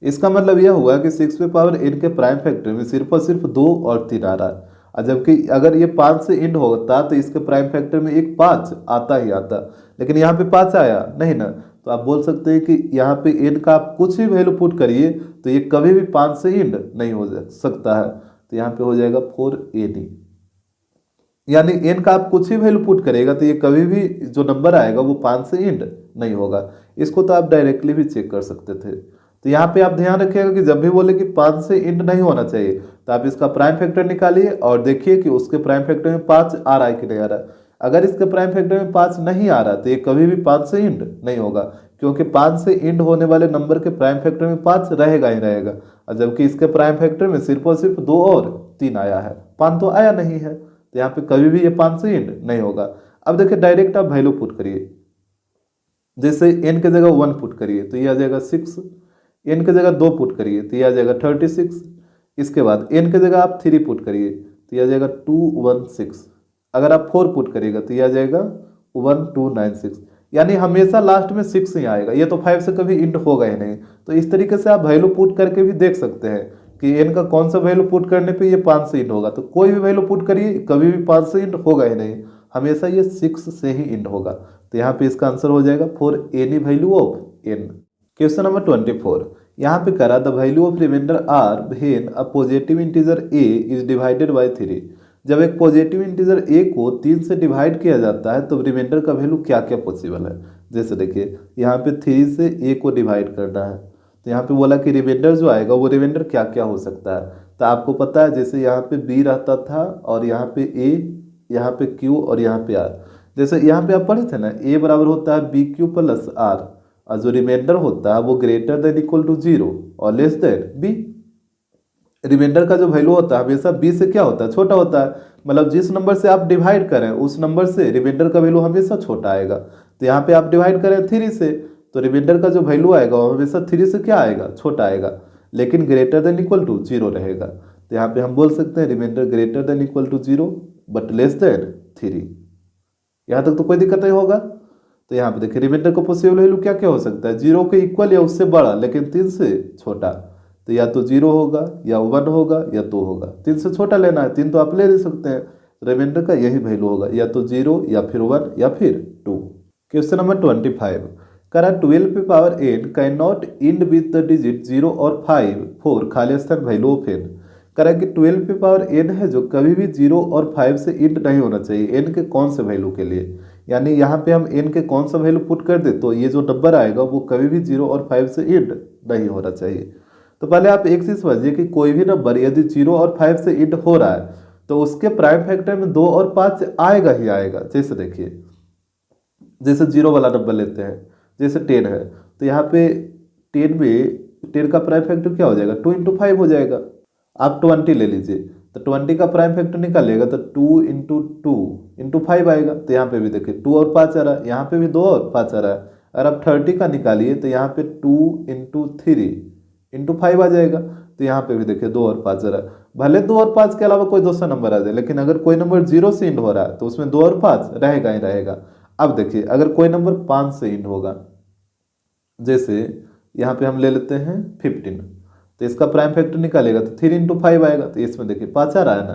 इसका मतलब यह हुआ कि 6 पे पावर n के प्राइम फैक्टर में सिर्फ और सिर्फ 2 और 3 आ रहा है। और जबकि अगर ये 5 से इंड होता तो इसके प्राइम फैक्टर में एक 5 आता ही आता, लेकिन यहाँ पे 5 आया नहीं ना। तो आप बोल सकते हैं कि यहाँ पे n का आप कुछ भी वैल्यू पुट करिए तो ये कभी भी 5 से इंड नहीं हो सकता है। तो यहाँ पे हो जाएगा 4n, यानी n का आप कुछ ही वैल्यू पुट करेगा तो ये कभी भी जो नंबर आएगा वो 5 से इंड नहीं होगा। इसको तो आप डायरेक्टली भी चेक कर सकते थे। तो यहाँ पे आप ध्यान रखिएगा कि जब भी बोले कि 5 से इंड नहीं होना चाहिए तो आप इसका प्राइम फैक्टर निकालिए और देखिए कि उसके प्राइम फैक्टर में 5 आ रहा है कि नहीं आ रहा है। अगर इसके प्राइम फैक्टर में 5 नहीं आ रहा तो ये कभी भी 5 से इंड नहीं होगा, क्योंकि 5 से इंड होने वाले नंबर के प्राइम फैक्टर में 5 रहेगा ही रहेगा। और जबकि इसके प्राइम फैक्टर में सिर्फ और सिर्फ 2 और 3 आया है, 5 तो आया नहीं है, तो यहाँ पे कभी भी ये 5 से इंड नहीं होगा। अब देखिए डायरेक्ट आप वैल्यू पुट करिए, जैसे n के जगह 1 पुट करिए तो ये आ जाएगा 6, n के जगह 2 पुट करिए तो ये आ जाएगा 36। इसके बाद n के जगह आप 3 पुट करिए तो ये आ जाएगा 216। अगर आप 4 पुट करिएगा तो ये आ जाएगा 1296, यानी हमेशा लास्ट में 6 ही आएगा। ये तो 5 से कभी इंड होगा ही नहीं। तो इस तरीके से आप वैल्यू पुट करके भी देख सकते हैं कि n का कौन सा वैल्यू पुट करने पे ये 5 से इंड होगा। तो कोई भी वैल्यू पुट करिए कभी भी 5 से इंड होगा ही नहीं, हमेशा ये 6 से ही इंड होगा। तो यहाँ पे इसका आंसर हो जाएगा for any value of n। Question number 24, यहाँ पे करा the value of remainder are when a positive integer a is divided by 3। जब एक पॉजिटिव इंटीजर a को 3 से डिवाइड किया जाता है तो रिमाइंडर का वैल्यू क्या क्या पॉसिबल है। जैसे देखिए यहाँ पे 3 से a को डिवाइड करना है तो यहाँ पे बोला कि रिमाइंडर जो आएगा वो रिमाइंडर क्या क्या हो सकता है। तो आपको पता है जैसे यहाँ पे b रहता था और यहाँ पे a, यहाँ पे q और यहाँ पे r। जैसे यहाँ पे आप पढ़े थे ना a बराबर होता है बी क्यू प्लस r, और जो रिमाइंडर होता है वो ग्रेटर देन इक्वल टू 0 और लेस देन b। रिमाइंडर का जो वैल्यू होता है हमेशा b से क्या होता है छोटा होता है, मतलब जिस नंबर से आप डिवाइड करें उस नंबर से रिमाइंडर का वैल्यू हमेशा छोटा आएगा। तो यहाँ पे आप डिवाइड करें 3 से तो रिमाइंडर का जो वैल्यू आएगा वो हमेशा 3 से क्या आएगा छोटा आएगा, लेकिन ग्रेटर देन इक्वल टू 0 रहेगा। तो यहाँ पे हम बोल सकते हैं remainder greater than equal to 0 but less than 3। यहाँ तक तो कोई दिक्कत नहीं होगा। तो यहाँ पे देखिए रिमाइंडर का पॉसिबल वैल्यू क्या क्या हो सकता है, 0 के इक्वल या उससे बड़ा लेकिन 3 से छोटा। तो या तो 0 होगा या 1 होगा या 2 होगा, 3 से छोटा लेना है, 3 तो आप ले सकते हैं। रिमाइंडर का यही वैल्यू होगा या तो 0 या फिर 1 या फिर 2। क्वेश्चन नंबर 25, करा 12 पे power n can not end with the digit 0 और 5 फॉर खाली स्थान वैल्यू ऑफ n। करा कि 12 पे पावर n है जो कभी भी 0 और 5 से इंड नहीं होना चाहिए n के कौन से वैल्यू के लिए। यानी यहाँ पे हम n के कौन सा वैल्यू पुट कर दे तो ये जो नंबर आएगा वो कभी भी 0 और 5 से इंड नहीं होना चाहिए। तो पहले आप एक चीज समझिए कि कोई भी नंबर यदि 0 और 5 से इंड हो रहा है तो उसके प्राइम फैक्टर में 2 और 5 आएगा ही आएगा। जैसे देखिए जैसे 0 वाला नंबर लेते हैं, जैसे 10 है तो यहाँ पे 10 में 10 का प्राइम फैक्टर क्या हो जाएगा, 2 इंटू 5 हो जाएगा। आप 20 ले लीजिए, तो 20 का प्राइम फैक्टर निकालिएगा तो 2 इंटू 2 इंटू 5 आएगा। तो यहाँ पे भी देखिए 2 और 5 आ रहा है, यहाँ पे भी 2 और 5 आ रहा है। अगर आप 30 का निकालिए तो यहाँ पे 2 इंटू 3 इंटू 5 आ जाएगा। तो यहाँ पे भी देखिए 2 और 5 आ रहा है। भले 2 और 5 के अलावा कोई दूसरा नंबर आ जाए, लेकिन अगर कोई नंबर 0 से इंड हो रहा है तो उसमें 2 और 5 रहेगा ही रहेगा। अब देखिए अगर कोई नंबर 5 से इंड होगा, जैसे यहाँ पे हम ले लेते हैं 15, तो इसका प्राइम फैक्टर निकालेगा तो 3 इंटू 5 आएगा। तो इसमें देखिए 5 आ रहा है ना।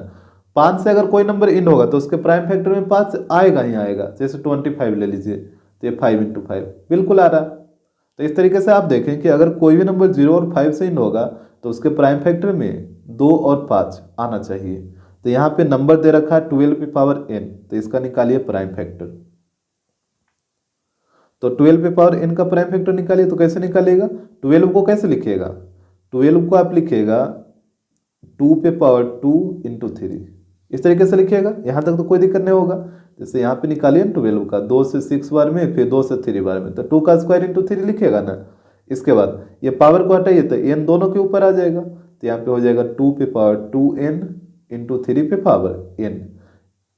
5 से अगर कोई नंबर इंड होगा तो उसके प्राइम फैक्टर में 5 आएगा ही आएगा। जैसे 25 ले लीजिए, तो ये 5 इंटू 5 बिल्कुल आ रहा है। तो इस तरीके से आप देखें कि अगर कोई भी नंबर 0 और 5 से इंड होगा तो उसके प्राइम फैक्टर में 2 और 5 आना चाहिए। तो यहाँ पे नंबर दे रखा है 12 की पावर n, तो इसका निकालिए प्राइम फैक्टर। तो 12 पे पावर n का प्राइम फैक्टर निकालिए। तो कैसे निकालिएगा, 12 को कैसे लिखिएगा, 12 को आप लिखिएगा 2 पे पावर 2 इंटू 3, इस तरीके से लिखिएगा। यहाँ तक तो कोई दिक्कत नहीं होगा। जैसे यहाँ पे निकालिए 12 का 2 से 6 बार में, फिर 2 से 3 बार में, तो 2 का स्क्वायर इंटू 3 लिखिएगा ना। इसके बाद ये पावर को हटाइए तो n दोनों के ऊपर आ जाएगा। तो यहाँ पे हो जाएगा 2 पे पावर 2n इंटू 3 पे पावर n,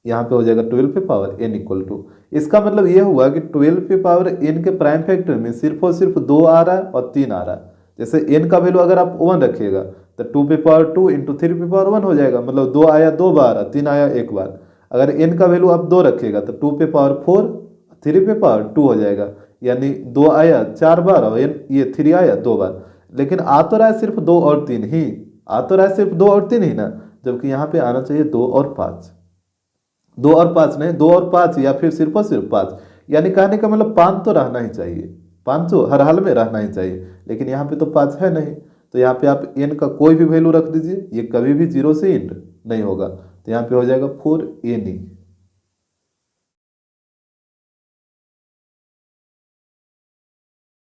यहाँ पे हो जाएगा 12 पे पावर n इक्वल टू। इसका मतलब ये हुआ कि 12 पे पावर n के प्राइम फैक्टर में सिर्फ और सिर्फ 2 आ रहा है और 3 आ रहा है। जैसे n का वैल्यू अगर आप 1 रखिएगा तो 2 पे पावर 2 इंटू 3 पे पावर 1 हो जाएगा, मतलब 2 आया 2 बार, 3 आया 1 बार। अगर n का वैल्यू आप 2 रखिएगा तो 2 पे पावर 4 3 पे पावर 2 हो जाएगा, यानी 2 आया 4 बार और ये 3 आया 2 बार। लेकिन आ तो रहा है सिर्फ 2 और 3 ही, आ तो रहा है सिर्फ 2 और 3 ही ना, जबकि यहाँ पे आना चाहिए 2 और 5। 2 और 5 नहीं, 2 और 5 या फिर सिर्फ और सिर्फ 5, यानी कहने का मतलब 5 तो रहना ही चाहिए, 5 तो हर हाल में रहना ही चाहिए। लेकिन यहाँ पे तो 5 है नहीं, तो यहाँ पे आप n का कोई भी वैल्यू रख दीजिए, ये कभी भी 0 से इंड नहीं होगा। तो यहाँ पे हो जाएगा 4n।